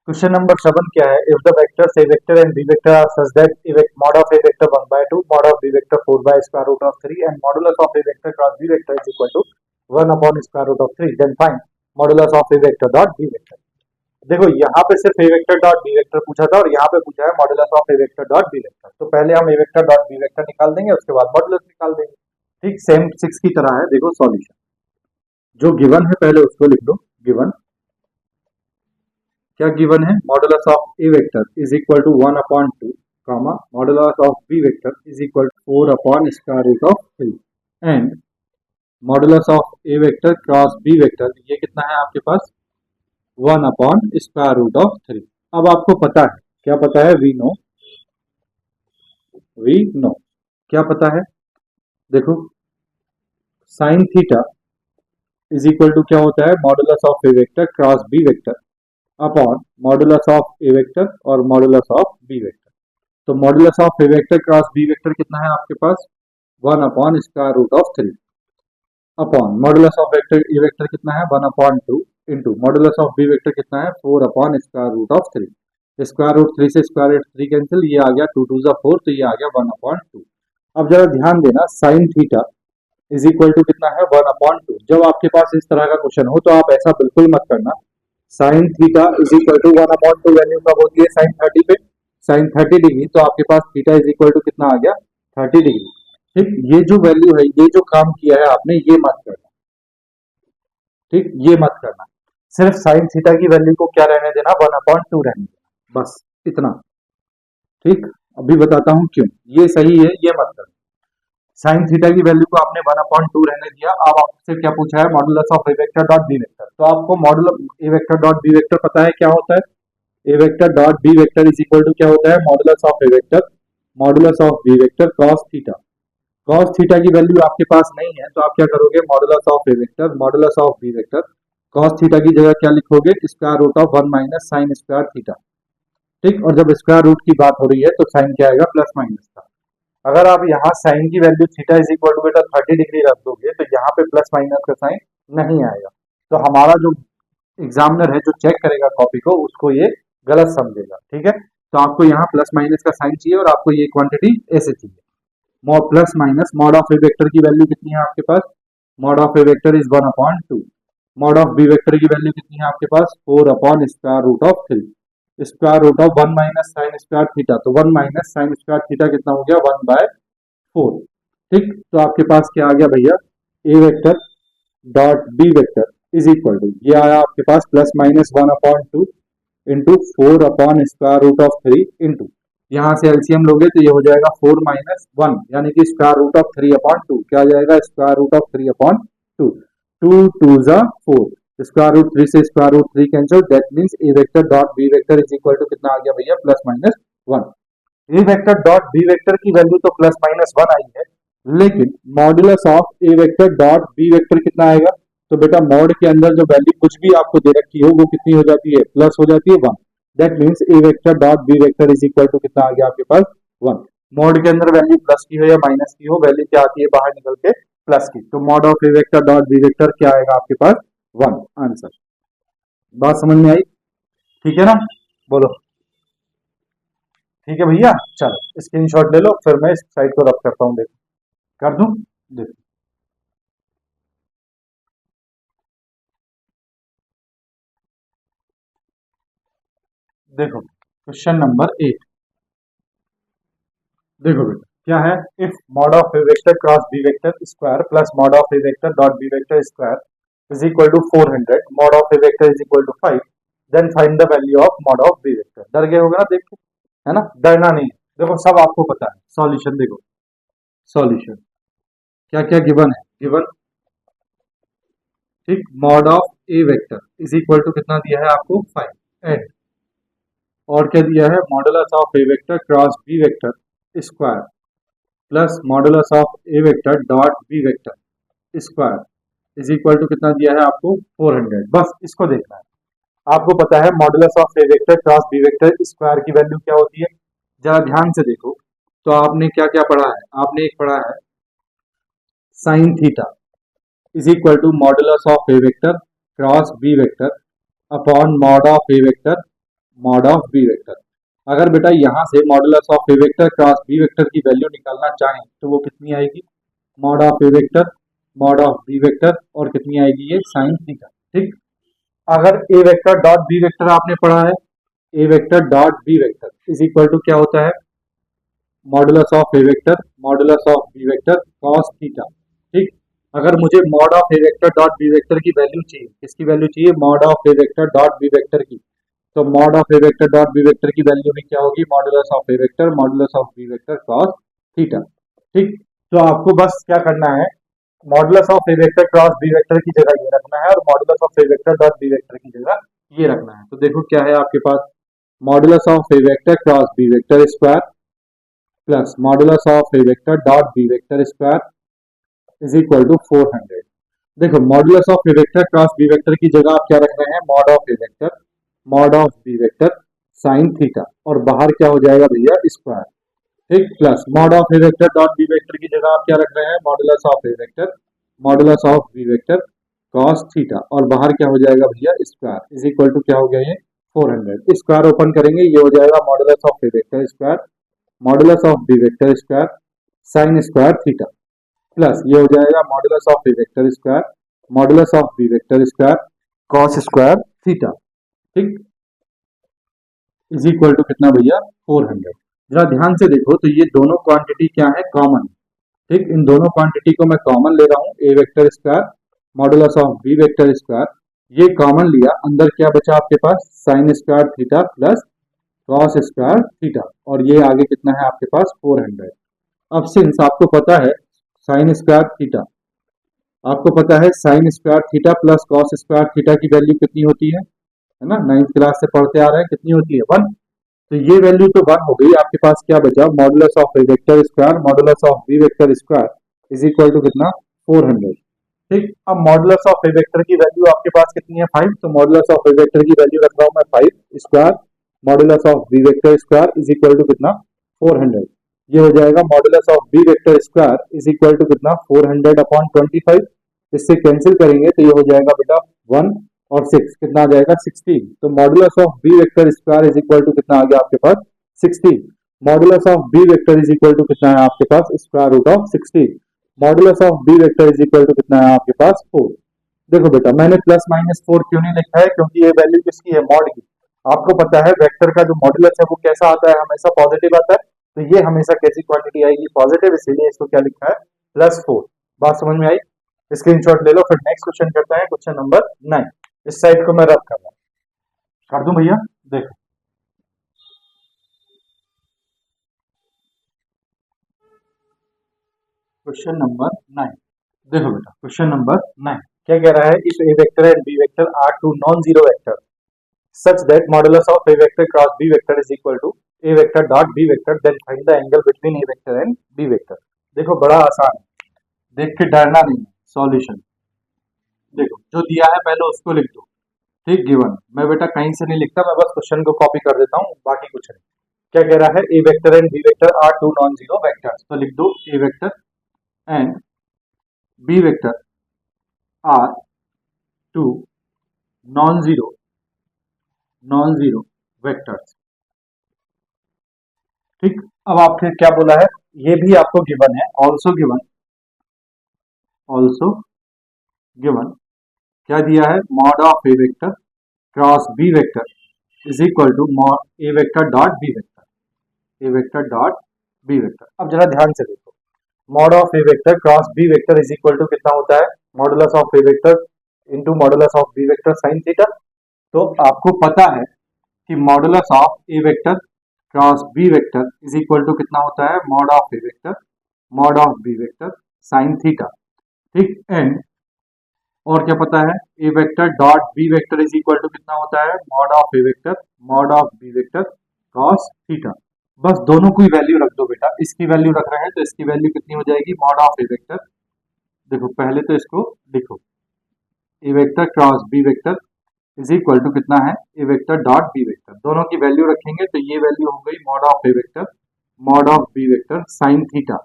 क्वेश्चन नंबर 7 क्या है, if the vectors a vector and b vector are such that mod of a vector 1/2, mod of b vector 4 by square root of 3 and modulus of a vector cross b vector is equal to 1 upon square root of 3, then find modulus of a vector dot b vector. देखो यहाँ पे सिर्फ a vector dot b vector पूछा था और यहाँ पे पूछा है modulus of a vector dot b vector. तो पहले हम a vector dot b vector निकाल देंगे, उसके बाद मॉडुलस निकाल देंगे। ठीक, सेम 6 की तरह है। देखो सॉल्यूशन जो गिवन है पहले उसको लिख दो। गिवन क्या गिवन है, modulus of A vector is equal to 1 upon 2 comma modulus of B vector is equal to 4 upon square root of 3 and modulus of A vector cross B vector ये कितना है आपके पास 1 अपॉन स्क्वायर रूट ऑफ 3। अब आपको पता है, क्या पता है, वी नो क्या पता है, देखो sine theta is equal to क्या होता है, modulus of A vector cross B vector upon modulus of A vector और मॉडुलस ऑफ बी वेक्टर। तो modulus of A vector cross B vector कितना है आपके पास 1 upon square root of 3 upon modulus of vector A vector कितना है 1 upon 2 into modulus of B vector कितना है 4 upon square root of 3। Square root 3 से स्क्वायर रूट 3 कैंसिल, ये आ गया 2 2 जा 4, तो ये आ गया 1 अपॉन 2। अब जरा ध्यान देना, sine theta is equal to कितना है 1 अपॉन 2। जब आपके पास इस तरह का क्वेश्चन हो तो आप ऐसा बिल्कुल मत करना, sine theta is equal to 1 upon 2 value कब होती है साइन 30 पे, साइन 30 डिग्री, तो आपके पास थीटा इज इक्वल टू कितना आ गया 30 डिग्री। ठीक, ये जो वैल्यू है, ये जो काम किया है आपने, ये मत करना। ठीक, ये मत करना, सिर्फ साइन थीटा की वैल्यू को क्या रहने देना 1 अपॉन 2 रहने देना, बस इतना। ठीक, अभी बताता हूं क्यों ये सही है, ये मत करना। साइन थीटा की वैल्यू को आपने 1 अपॉन 2 रहने दिया। अब आपसे क्या पूछा है, modulus of A vector dot B vector. तो आपको modulus A vector dot B vector पता है क्या होता है, A vector dot B vector is equal to क्या होता है, modulus of A vector modulus of B vector cos theta. Cos theta की वैल्यू आपके पास नहीं है तो आप क्या करोगे, modulus of A vector modulus of B vector cos theta की जगह क्या लिखोगे, square root of 1 minus sine square theta. ठीक, और जब स्क्वायर रूट की बात हो रही है तो साइन क्या आएगा प्लस माइनस का। अगर आप यहाँ साइन की value theta is equal to बेटा 30 डिग्री रख दोगे तो यहाँ पे प्लस माइनस का साइन नहीं आएगा। तो हमारा जो एग्जामिनर है जो चेक करेगा कॉपी को, उसको ये गलत समझेगा। ठीक है, तो आपको यहाँ प्लस माइनस का साइन चाहिए और आपको ये क्वांटिटी ऐसे चाहिए। Mod plus minus mod of A vector की वैल्यू कितनी है आपके पास, mod of A vector is 1 upon 2। Mod of B vector की वैल्यू कितनी है आपके पास 4 upon square root of 3, square root of 1 minus sine square theta. तो 1 माइनस साइन स्क्वायर थीटा कितना हो गया 1/4। ठीक, तो आपके पास क्या आ गया भैया, A vector dot B vector is equal to, ये आया आपके पास प्लस माइनस 1/2 इंटू 4/√3 इंटू, यहाँ से एलसीएम लोगे तो ये हो जाएगा 4-1 यानी कि √3/2 क्या आ जाएगा, √3/2, 2 2 √3 से √3 cancel, that means A vector dot B vector is equal to कितना आ गया भैया, +-1। A vector dot B vector की वैल्यू तो +-1 आई है, लेकिन modulus of A vector dot B vector कितना आएगा, तो बेटा मॉड के अंदर जो वैल्यू कुछ भी आपको दे रखी हो वो कितनी हो जाती है, प्लस हो जाती है 1। That means A vector dot B vector is equal to कितना आ गया आपके पास, 1। मॉड के अंदर वैल्यू प्लस की हो या माइनस की हो, वैल्यू क्या आती है बाहर निकल के, प्लस की। तो mod of A vector dot B vector क्या आएगा आपके पास, 1 आंसर। बात समझ में आई, ठीक है ना, बोलो ठीक है भैया। चलो स्क्रीनशॉट ले लो, फिर मैं इस साइड को रब करता हूँ, देखो कर दूं, देखो देखो क्वेश्चन नंबर 8, देखो बेटा क्या है, if mod of A vector cross B vector square plus mod of A vector dot B vector square is equal to 400, mod of A vector is equal to 5, then find the value of mod of B vector. डर गए होगा ना देख के, है ना, डरना नहीं है, देखो सब आपको पता है। सॉल्यूशन देखो, सॉल्यूशन क्या क्या गिवन है, गिवन ठीक, mod of A vector is equal to कितना दिया है आपको, 5 एंड, और क्या दिया है, modulus of A vector cross B vector square plus modulus of A vector dot B vector square is equal to कितना दिया है आपको, 400। बस इसको देखना है, आपको पता है modulus of A vector cross B vector square की वैल्यू क्या होती है, जरा ध्यान से देखो। तो आपने क्या क्या पढ़ा है, आपने एक पढ़ा है sine theta is equal to modulus of A vector cross B vector upon mod of A vector mod of B vector. अगर बेटा यहाँ से modulus of A vector cross B vector की वैल्यू निकालना चाहें तो वो कितनी आएगी, mod of A vector mod of B vector और कितनी आएगी ये साइन थीटा, ठीक। अगर A vector dot B vector आपने पढ़ा है, A vector dot B vector is equal to क्या होता है, modulus of A vector modulus of B vector cos theta, ठीक। अगर मुझे mod of A vector dot B vector की वैल्यू चाहिए, किसकी वैल्यू चाहिए, mod of A vector dot B vector की, तो mod of A vector dot B vector की वैल्यू भी क्या होगी, modulus of A vector modulus of B vector cos theta, ठीक। तो आपको बस क्या करना है, modulus of A vector cross B vector की जगह ये रखना है और modulus of A vector dot B vector की जगह ये रखना है। तो देखो क्या है आपके पास, modulus of A vector cross B vector square plus modulus of A vector dot B vector square is equal to 400। देखो modulus of A vector cross B vector की जगह आप क्या रख रहे हैं, mod of A vector mod of B vector sine theta, और बाहर क्या हो जाएगा भैया, स्क्वायर, ठीक, plus mod of A vector dot B vector की जगह आप क्या रख रहे हैं, modulus of A vector modulus of B vector cos theta, और बाहर क्या हो जाएगा भैया, स्क्वायर इज इक्वल टू क्या हो गया ये 400। स्क्वायर ओपन करेंगे, ये हो जाएगा modulus of A vector square modulus of B vector square sine square theta, plus ये हो जाएगा modulus of A vector square modulus of B vector square cos square theta, ठीक, इज इक्वल टू कितना भैया, 400। जरा ध्यान से देखो तो ये दोनों क्वांटिटी क्या है, कॉमन, ठीक। इन दोनों क्वांटिटी को मैं कॉमन ले रहा हूँ, A vector square modulus of B vector square, ये कॉमन लिया, अंदर क्या बचा आपके पास, sine square theta plus cos square theta, और ये आगे कितना है आपके पास 400। अब सिंस आपको पता है साइन स्क्वायर थीटा, आपको पता है sign square theta plus cos square theta की वैल्यू कितनी होती है ना, 9th क्लास से पढ़ते आ रहे हैं, कितनी होती है, 1। तो ये वैल्यू तो 1 हो गई, आपके पास क्या बचा, modulus of A vector square modulus of B vector square is equal to कितना, 400, ठीक। अब मॉडुलस ऑफ ए वेक्टर की वैल्यू आपके पास कितनी है, 5, तो मॉडुलस ऑफ ए वेक्टर की वैल्यू रख रहा हूं मैं 5 square modulus of B vector square is equal to कितना, 400। ये हो जाएगा modulus of B vector square is equal to कितना, 400 अपॉन 25, इससे कैंसिल करेंगे तो ये हो जाएगा बेटा 1 और 6 कितना आ जाएगा, 16। तो modulus of B vector square is equal to कितना आ गया आपके पास, 16। Modulus of B vector is equal to कितना है आपके पास, square root of 16। Modulus of B vector is equal to कितना है आपके पास, 4। देखो बेटा मैंने +-4 क्यों नहीं लिखा है, क्योंकि ये वैल्यू किसकी है, मॉड की। आपको पता है वेक्टर का जो मॉडुलस है वो कैसा आता है, हमेशा पॉजिटिव आता है, तो ये हमेशा कैसी क्वांटिटी आएगी, पॉजिटिव, इसीलिए इसको क्या लिखा है, +4। बात समझ में आई, स्क्रीनशॉट ले लो। फिर नेक्स्ट क्वेश्चन करते हैं, क्वेश्चन नंबर 9। इस साइड को मैं रब कर रहा हूं, कर दूं भैया? देखो क्वेश्चन नंबर 9, देखो बेटा क्वेश्चन नंबर 9 क्या कह रहा है? If A vector and B vector are two non zero vector such that modulus of a vector cross b vector is equal to a vector dot b vector, then find the angle between a vector and b vector। देखो बड़ा आसान है, देख के डरना नहीं। सॉल्यूशन देखो, जो दिया है पहले उसको लिख दो, ठीक। गिवन मैं बेटा कहीं से नहीं लिखता, मैं बस क्वेश्चन को कॉपी कर देता हूँ, बाकी कुछ नहीं। क्या कह रहा है? A vector and B vector are two non zero vectors, तो लिख दो A vector and B vector are two non zero vectors, ठीक। अब आपने क्या बोला है? ये भी आपको गिवन है, ऑल्सो गिवन क्या दिया है? Mod of A vector cross B vector is equal to A vector dot B vector. अब जरा ध्यान से देखो, mod of A vector cross B vector is equal to कितना होता है? Modulus of A vector into modulus of B vector sine theta. तो आपको पता है कि modulus of A vector cross B vector is equal to कितना होता है? Mod of B vector sine theta, ठीक। एंड और क्या पता है? A vector dot B vector is equal to कितना होता है? Mod of B vector cos theta. बस दोनों की वैल्यू रख दो बेटा। इसकी वैल्यू रख रहे हैं तो इसकी वैल्यू कितनी हो जाएगी? मॉड ऑफ ए वेक्टर, देखो पहले तो इसको लिखो, A vector cross B vector is equal to कितना है? A vector dot B vector. दोनों की वैल्यू रखेंगे तो ये वैल्यू हो गई mod of B vector sine theta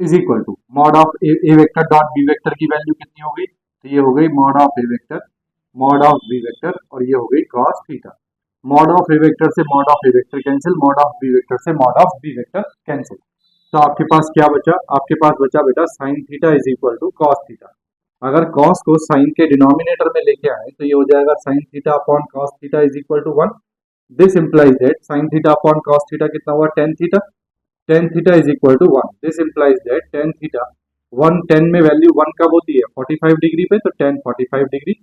is equal to mod of A vector dot B vector की वैल्यू कितनी हो गई? तो ये हो गई मॉड ऑफ बी वेक्टर और ये हो गई cos theta. Mod of A vector से mod of A vector cancel, mod of B vector से mod of B vector cancel. तो आपके पास क्या बचा? आपके पास बचा बेटा sine theta is equal to cos theta. अगर कॉस को साइन के डिनोमिनेटर में लेके आए तो ये हो जाएगा sine theta upon cos theta is equal to 1। This implies that sine theta upon cos theta कितना हुआ? Tan theta is equal to 1। This implies that tan theta 1, 10 में वैल्यू 1 कब होती है? 45 डिग्री पे, तो टेन 45 डिग्री,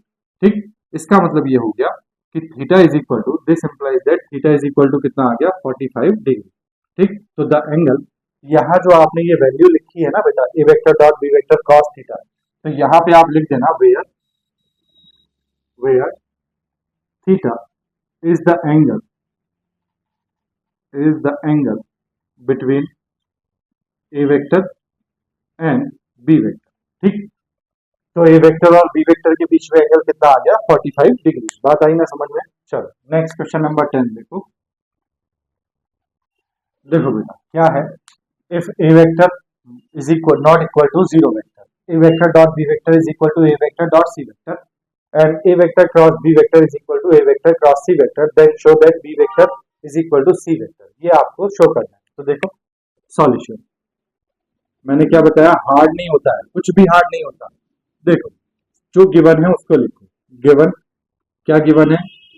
ठीक। इसका मतलब ये हो गया कि theta is equal to, this implies that theta is equal to कितना आ गया? 45 डिग्री, ठीक। तो द एंगल, यहाँ जो आपने ये वैल्यू लिखी है ना बेटा, A vector dot B vector cos theta, तो यहाँ पे आप लिख देना where theta is the angle between A vector and B vector, ठीक। तो ए वेक्टर और बी वेक्टर के बीच में एंगल कितना आ गया? 45 डिग्री। बात आई ना समझ में? चलो नेक्स्ट क्वेश्चन नंबर 10 देखो। देखो बेटा क्या है? If A vector is equal not equal to zero vector, A vector dot B vector is equal to A vector dot C vector and A vector cross B vector is equal to A vector cross C vector, then show that B vector is equal to C vector. ये आपको शो करना है। तो देखो सॉल्यूशन, मैंने क्या बताया? हार्ड नहीं होता है, कुछ भी हार्ड नहीं होता। देखो जो गिवन है उसको लिखो। गिवन क्या गिवन है?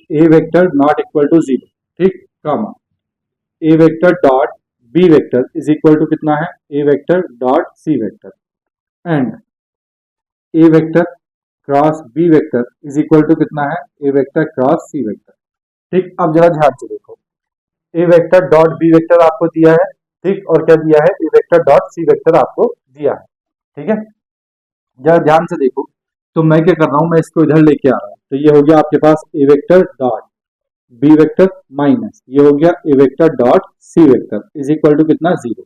A vector not equal to zero, ठीक, comma A vector dot B vector is equal to कितना है? A vector dot C vector and A vector cross B vector is equal to कितना है? A vector cross C vector, ठीक। अब जरा ध्यान से देखो, A vector dot B vector आपको दिया है, ठीक, और क्या दिया है? A vector dot C vector आपको दिया है, ठीक है। जरा ध्यान से देखो, तो मैं क्या कर रहा हूं? मैं इसको इधर लेके आ रहा हूं, तो ये हो गया आपके पास A vector dot B vector minus ये हो गया A vector dot C vector is equal to कितना? जीरो।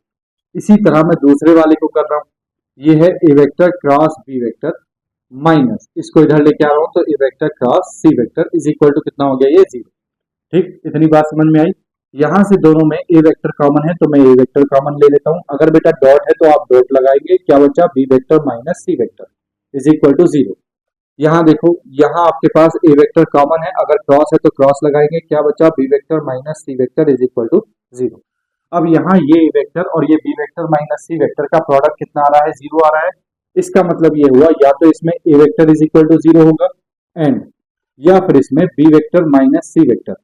इसी तरह मैं दूसरे वाले को कर रहा हूं, ये है A vector cross B vector minus इसको इधर लेके आ रहा हूं, तो A vector cross C vector is equal to कितना हो गया? ये जीरो, ठीक। इतनी बात समझ में आई? यहां से दोनों में ए वेक्टर कॉमन है तो मैं ए वेक्टर कॉमन ले लेता हूं। अगर बेटा डॉट है तो आप डॉट लगाएंगे, क्या बचा? B vector minus C vector is equal to zero. यहाँ देखो, यहाँ आपके पास ए वेक्टर कॉमन है, अगर क्रॉस है तो क्रॉस लगाएंगे, क्या बचा? B vector minus C vector is equal to zero. अब यहाँ ये ए वेक्टर और ये B vector minus C vector का प्रोडक्ट कितना आ रहा है? जीरो आ रहा है। इसका मतलब ये हुआ या तो इसमें A vector is equal to zero होगा एंड या फिर इसमें B vector minus C vector,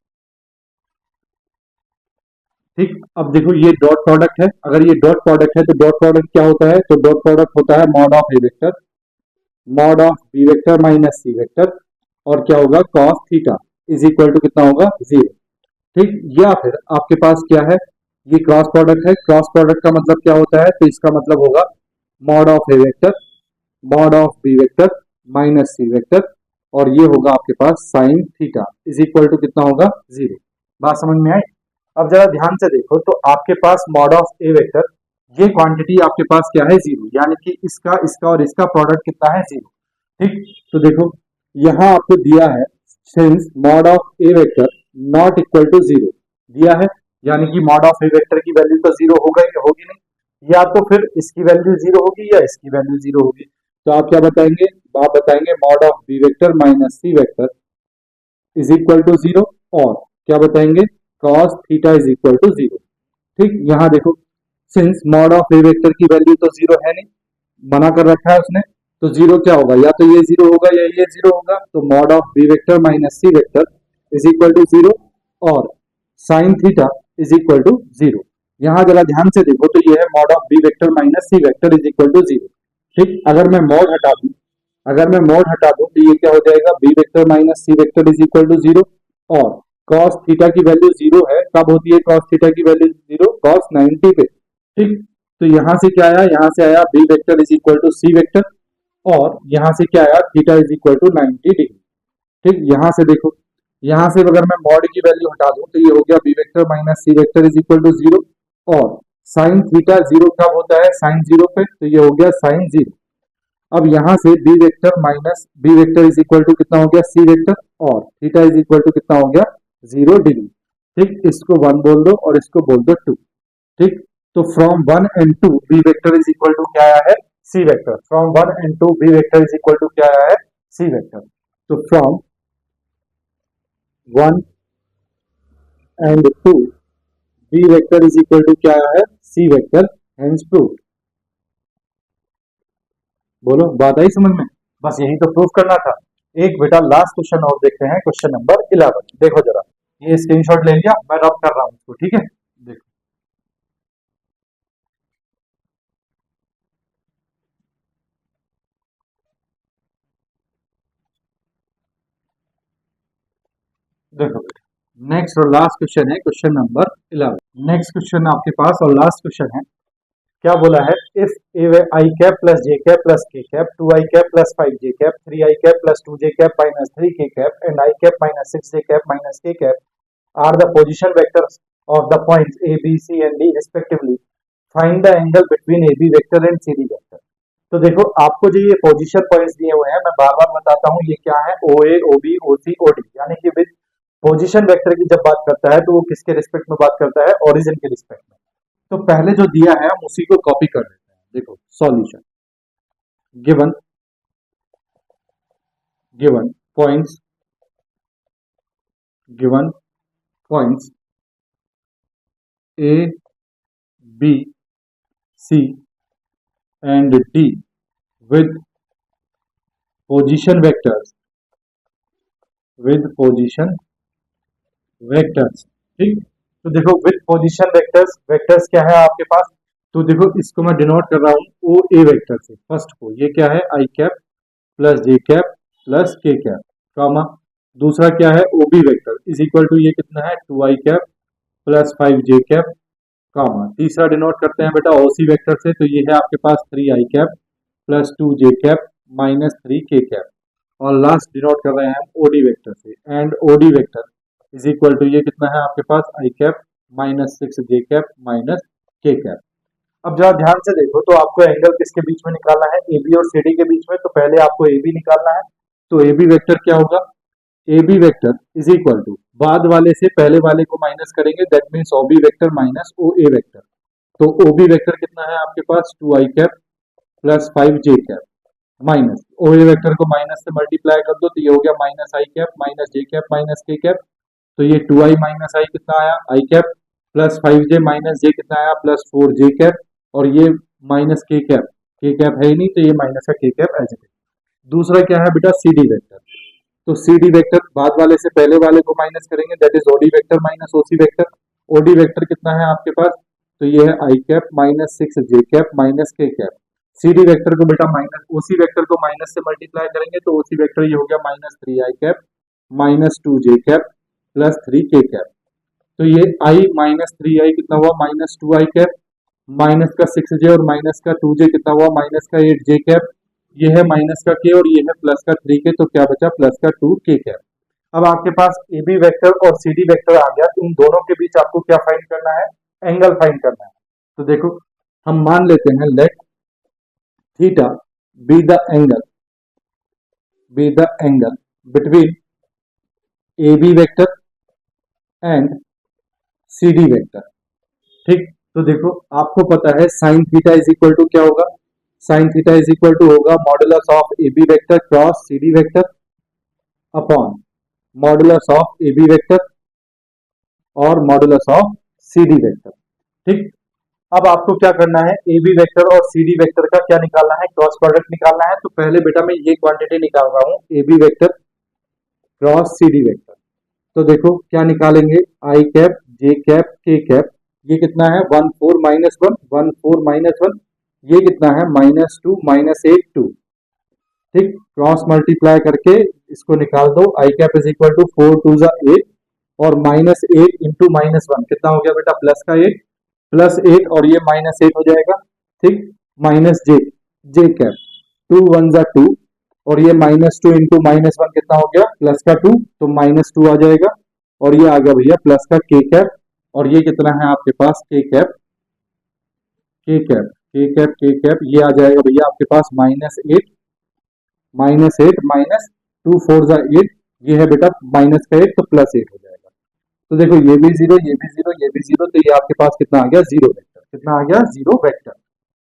ठीक। अब देखो ये डॉट प्रोडक्ट है, अगर ये डॉट प्रोडक्ट है तो डॉट प्रोडक्ट क्या होता है? तो डॉट प्रोडक्ट होता है mod of A vector mod of B vector minus C vector, और क्या होगा cos theta is equal to कितना होगा 0। ठीक, या फिर आपके पास क्या है, ये क्रॉस प्रोडक्ट है, क्रॉस प्रोडक्ट का मतलब क्या होता है, तो इसका मतलब होगा mod of A vector mod of B vector minus C vector, और ये होगा आपके पास sine theta is equal to कितना होगा 0। बात समझ में आई? अब जरा ध्यान से देखो तो आपके पास मॉड ऑफ ए वेक्टर, ये क्वांटिटी आपके पास क्या है 0, यानी कि इसका इसका और इसका प्रोडक्ट कितना है 0। ठीक, तो देखो यहाँ आपको दिया है since mod of A vector not equal to 0 दिया है, यानी कि मॉड ऑफ ए वेक्टर की वैल्यू तो 0 होगा होगी नहीं, या तो फिर इसकी वैल्यू 0 होगी या इसकी वैल्यू 0 होगी। तो आप क्या बताएंगे, आप बताएंगे mod of B vector minus C vector is equal to 0, और क्या बताएंगे cos theta is equal to 0। ठीक, यहाँ देखो since mod of A vector की वैल्यू तो 0 है नहीं, मना कर रखा है उसने, तो 0 क्या होगा, या तो ये 0 होगा या ये 0 होगा, तो mod of B vector minus C vector is equal to 0, और sine theta is equal to 0। यहाँ जरा ध्यान से देखो तो ये है mod of B vector minus C vector is equal to 0। ठीक, अगर मैं मोड हटा दूं, तो ये क्या हो जाएगा B vector minus C vector is equal to 0, और cos थीटा की वैल्यू 0 है, कब होती है cos थीटा की वैल्यू 0, cos 90 पे। ठीक, तो यहां से क्या आया, यहां से आया B vector is equal to C vector, और यहां से क्या आया theta is equal to 90 degree. ठीक, यहां से देखो, यहां से अगर मैं मॉड की वैल्यू हटा दूं तो ये हो गया B vector minus C vector is equal to 0, और साइन थीटा 0 कब होता है साइन 0 पे, तो ये हो गया साइन 0। अब यहां से B vector minus B vector is equal to कितना हो गया सी वेक्टर, और थीटा इज इक्वल टू कितना हो गया 0 डिग्री। ठीक, इसको 1 बोल दो और इसको बोल दो 2। ठीक, तो from 1 and 2 B vector is equal to क्या आया है C vector, from 1 and 2 B vector is equal to क्या आया है सी वेक्टर। तो from 1 and 2 B vector is equal to क्या आया है सी वेक्टर, हेंस प्रूव। बोलो बात आई समझ में? बस यही तो प्रूफ करना था। एक बेटा लास्ट क्वेश्चन और देखते हैं, क्वेश्चन नंबर 11। देखो जरा, ये स्क्रीनशॉट ले लिया, मैं रब कर रहा हूं इसको, ठीक है? देखो देखो बेटा, नेक्स्ट और लास्ट क्वेश्चन है क्वेश्चन नंबर 11। नेक्स्ट क्वेश्चन आपके पास और लास्ट क्वेश्चन है, क्या बोला है, if A I cap plus J cap plus के cap 2 I cap plus 5 J cap 3 I cap plus 2 J cap minus 3 K cap and I cap minus 6 J cap minus K cap are the position vectors of the points A B C and D respectively, find the angle between A B vector and C D vector. तो देखो आपको जो ये पोजीशन पॉइंट्स दिए हुए हैं, मैं बार बार बताता हूँ, ये क्या है ओ ए ओ बी ओ सी ओ डी, यानी कि विद पोजीशन वेक्टर की जब बात करता है तो वो किसके रिस्पेक्ट में बात करता है, ओरिजिन के रिस्पेक्ट में। तो पहले जो दिया है हम उसी को कॉपी कर लेते हैं। देखो solution, given given points given points A B C and D with position vectors ठीक, तो देखो विद पोजीशन वेक्टर्स, वेक्टर्स क्या है आपके पास, तो देखो इसको मैं डिनोट कर रहा हूं ओ ए वेक्टर से, फर्स्ट को ये क्या है I cap plus J cap plus के कैप कामा, दूसरा क्या है O B vector is equal to ये कितना है 2 I cap plus 5 J cap comma, तीसरा डिनोट करते हैं बेटा ओ सी वेक्टर से, तो ये है आपके पास 3 I cap plus 2 J cap minus 3 K cap, और लास्ट डिनोट कर रहे हैं हम ओडी वेक्टर से, and OD vector is equal to ये कितना है आपके पास I cap minus 6 J cap minus K cap. अब जरा ध्यान से देखो तो आपको एंगल किसके बीच में निकालना है, ए बी और सी डी के बीच में, तो पहले आपको ए बी निकालना है। तो ए बी वेक्टर क्या होगा, A B vector is equal to बाद वाले से पहले वाले को माइनस करेंगे, that means O B vector minus O A vector. तो ओ बी वेक्टर कितना है आपके पास 2 I cap plus 5 J cap minus O A vector को माइनस से मल्टीप्लाई कर दो तो ये हो गया minus I cap minus J cap minus K cap, तो ये 2 आई माइनस आई कितना आया आई कैप प्लस 5 जे माइनस जे कितना आया प्लस 4 जे कैप, और ये माइनस के कैप है ही नहीं तो ये माइनस का के कैप एज इट इज। दूसरा क्या है बेटा सी डी वेक्टर, तो सी डी वेक्टर बाद वाले से पहले वाले को माइनस करेंगे, that is OD vector minus OC vector. OD vector कितना है आपके पास, तो ये है I cap minus 6 J cap minus K cap, C D vector को बेटा माइनस, ओसी वेक्टर को माइनस से मल्टीप्लाई करेंगे तो ओसी वेक्टर ये हो गया minus 3i cap minus 2j cap plus 3k cap. तो ये i माइनस 3i कितना हुआ माइनस 2i कैप, माइनस का 6j और माइनस का 2j कितना हुआ माइनस का 8j कैप, ये है माइनस का k और ये है प्लस का 3k, तो क्या बचा प्लस का 2k कैप। अब आपके पास ए बी वेक्टर और सी डी वेक्टर आ गया, इन दोनों के बीच आपको क्या फाइंड करना है, एंगल फाइंड करना है। तो देखो हम मान लेते हैं let theta be the angle between A B vector and C D vector. ठीक, तो देखो आपको पता है sine theta is equal to क्या होगा, sine theta is equal to होगा modulus of A B vector cross C D vector upon modulus of A B vector और modulus of C D vector. ठीक, अब आपको क्या करना है, ए बी वेक्टर और सी डी वेक्टर का क्या निकालना है, क्रॉस प्रोडक्ट निकालना है। तो पहले बेटा मैं ये क्वांटिटी निकाल रहा हूं A B vector cross C D vector. तो देखो क्या निकालेंगे, I cap J cap K cap, ये कितना है 1 4 माइनस 1 1 4 माइनस 1, ये कितना है माइनस 2 माइनस 8 2। ठीक, क्रॉस मल्टीप्लाई करके इसको निकाल दो, आई कैप इज इक्वल टू 4 2 जा 8 और माइनस 8 इंटू माइनस 1 कितना हो गया बेटा प्लस का 8 प्लस 8 और ये माइनस 8 हो जाएगा। ठीक, माइनस जे कैप 2 1 जा 2 और ये माइनस 2 इंटू माइनस 1 कितना हो गया प्लस का 2, तो माइनस 2 आ जाएगा और ये आ गया भैया प्लस का के कैप और ये कितना है आपके पास के कैप ये आ जाएगा भैया आपके पास माइनस 8 माइनस 2 4 जा 8, ये है बेटा माइनस का 8 तो प्लस 8 हो जाएगा। तो देखो ये भी जीरो ये भी जीरो ये भी जीरो, तो ये आपके पास कितना आ गया जीरो वेक्टर, कितना आ गया जीरो वेक्टर।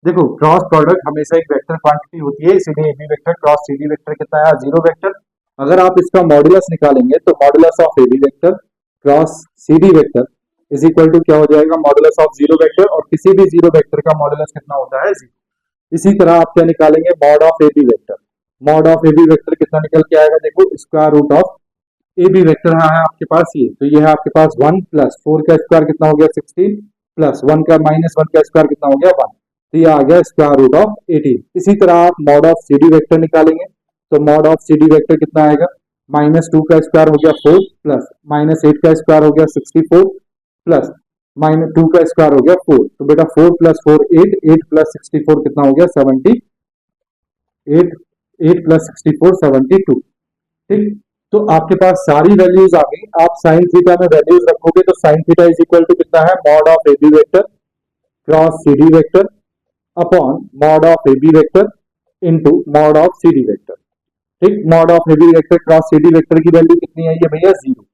देखो क्रॉस प्रोडक्ट हमेशा एक वेक्टर क्वांटिटी होती है, इसीलिए A B vector cross C D vector कितना आया जीरो वेक्टर। अगर आप इसका मॉडुलस निकालेंगे तो modulus of A B vector cross C D vector is equal to क्या हो जाएगा मॉडुलस ऑफ जीरो वेक्टर, और किसी भी जीरो वेक्टर का मॉडुलस कितना होता है जीरो। इसी तरह आप क्या निकालेंगे mod of A B vector, mod of A B vector कितना निकल के आएगा, देखो square root of A B vector है आपके पास ये, तो ये है आपके पास 1 प्लस 4 का स्क्वायर कितना हो गया 16 प्लस 1 का माइनस 1 का स्क्वायर कितना हो गया 1, तो ये आ गया स्क्वायर रूट ऑफ 18। इसी तरह आप mod of C D vector निकालेंगे तो mod of C D vector कितना आएगा माइनस 2 का स्क्वायर हो गया 4 प्लस माइनस 8 का स्क्वायर हो गया 64 प्लस माइनस 2 का स्क्वायर हो गया 4, तो बेटा 4 प्लस 4 8 8 प्लस 64 कितना हो गया 78 8 प्लस 64 72। ठीक, तो आपके पास सारी वैल्यूज आ गई। आप साइन थीटा में वैल्यूज रखोगे तो sine theta is equal to कितना है mod of A B vector cross C D vector upon mod of A B vector into mod of C D vector. ठीक, mod of A B vector cross C D vector की वैल्यू कितनी आई है भैया जीरो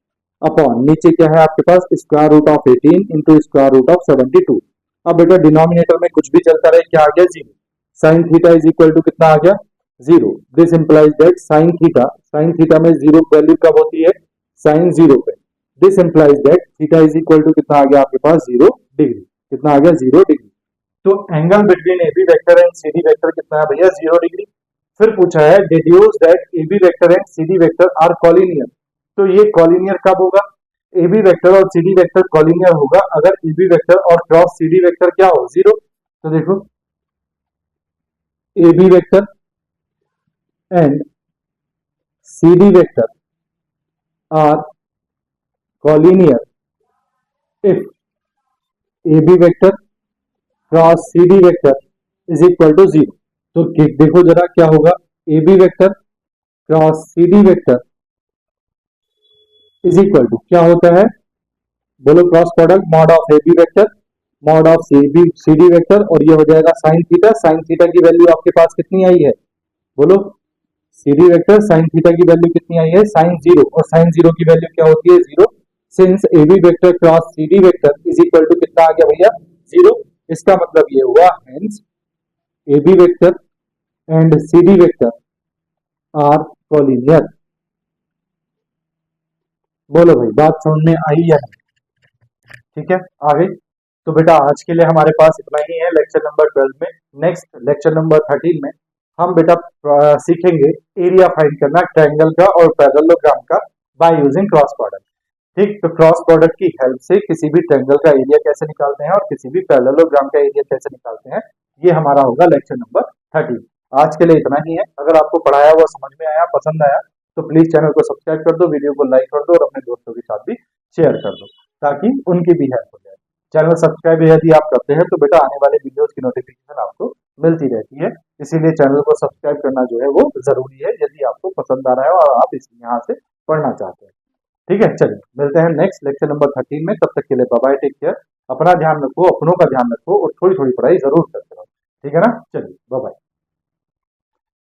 अपॉन नीचे क्या है आपके पास square root of 18 into square root of 72। अब बेटा डिनोमिनेटर में कुछ भी चलता रहे क्या आ गया zero, sine theta is equal to कितना आ गया zero. This implies that sine theta में जीरो वैल्यू कब होती है साइन जीरो पे। This implies that theta is equal to कितना आ गया आपके पास 0 डिग्री, कितना आ गया 0 डिग्री। तो angle between A B vector and C D vector कितना है भैया 0 डिग्री। फिर पूछा है deduce that A B vector and C D vector are collinear, तो ये कॉलिनियर कब होगा, ए बी वेक्टर और सी डी वेक्टर कॉलिनियर होगा अगर ए बी वेक्टर और क्रॉस सी डी वेक्टर क्या हो 0। तो देखो A B vector and CD vector are collinear if AB vector cross CD vector is equal to 0। तो देखो जरा क्या होगा AB vector cross CD vector is equal to क्या होता है, बोलो cross product mod of AB vector mod of CD vector और ये हो जाएगा साइन थीटा की वैल्यू आपके पास कितनी आई है, बोलो सीडी वेक्टर साइन थीटा की वैल्यू कितनी आई है साइन जीरो, और साइन जीरो की वैल्यू क्या होती है zero. Since A B vector cross C D vector is equal to कितना आ गया भैया जीरो, इसका मतलब ये हुआ hence A B vector and C D vector are collinear. बोलो भाई बात समझ में आई या नहीं, ठीक है आ गई। तो बेटा आज के लिए हमारे पास इतना ही है लेक्चर नंबर 12 में। नेक्स्ट लेक्चर नंबर 13 में हम बेटा सीखेंगे एरिया फाइंड करना ट्रायंगल का और पैरेललोग्राम का बाय यूजिंग क्रॉस प्रोडक्ट। ठीक, तो क्रॉस प्रोडक्ट की हेल्प से किसी भी ट्रायंगल का एरिया कैसे निकालते हैं और किसी भी पैरेललोग्राम का एरिया कैसे निकालते हैं, ये हमारा होगा लेक्चर नंबर 13। आज के लिए इतना ही है। अगर आपको पढ़ाया हुआ समझ में आया, पसंद आया, तो प्लीज चैनल को सब्सक्राइब कर दो, वीडियो को लाइक कर दो और अपने दोस्तों के साथ भी शेयर कर दो ताकि उनकी भी हेल्प हो जाए। चैनल सब्सक्राइब यदि आप करते हैं तो बेटा आने वाले वीडियोस की नोटिफिकेशन आपको मिलती रहती है। इसीलिए चैनल को सब्सक्राइब करना जो है वो जरूरी है यदि आपको पसंद आ रहा है और आप इस यहाँ से पढ़ना चाहते हैं। ठीक है, चलिए मिलते हैं नेक्स्ट लेक्चर नंबर 13 में। तब तक के लिए बाय बाय, टेक केयर। अपना ध्यान रखो, अपनों का ध्यान रखो और थोड़ी थोड़ी पढ़ाई जरूर करते रहो। ठीक है ना, चलिए बाय बाय।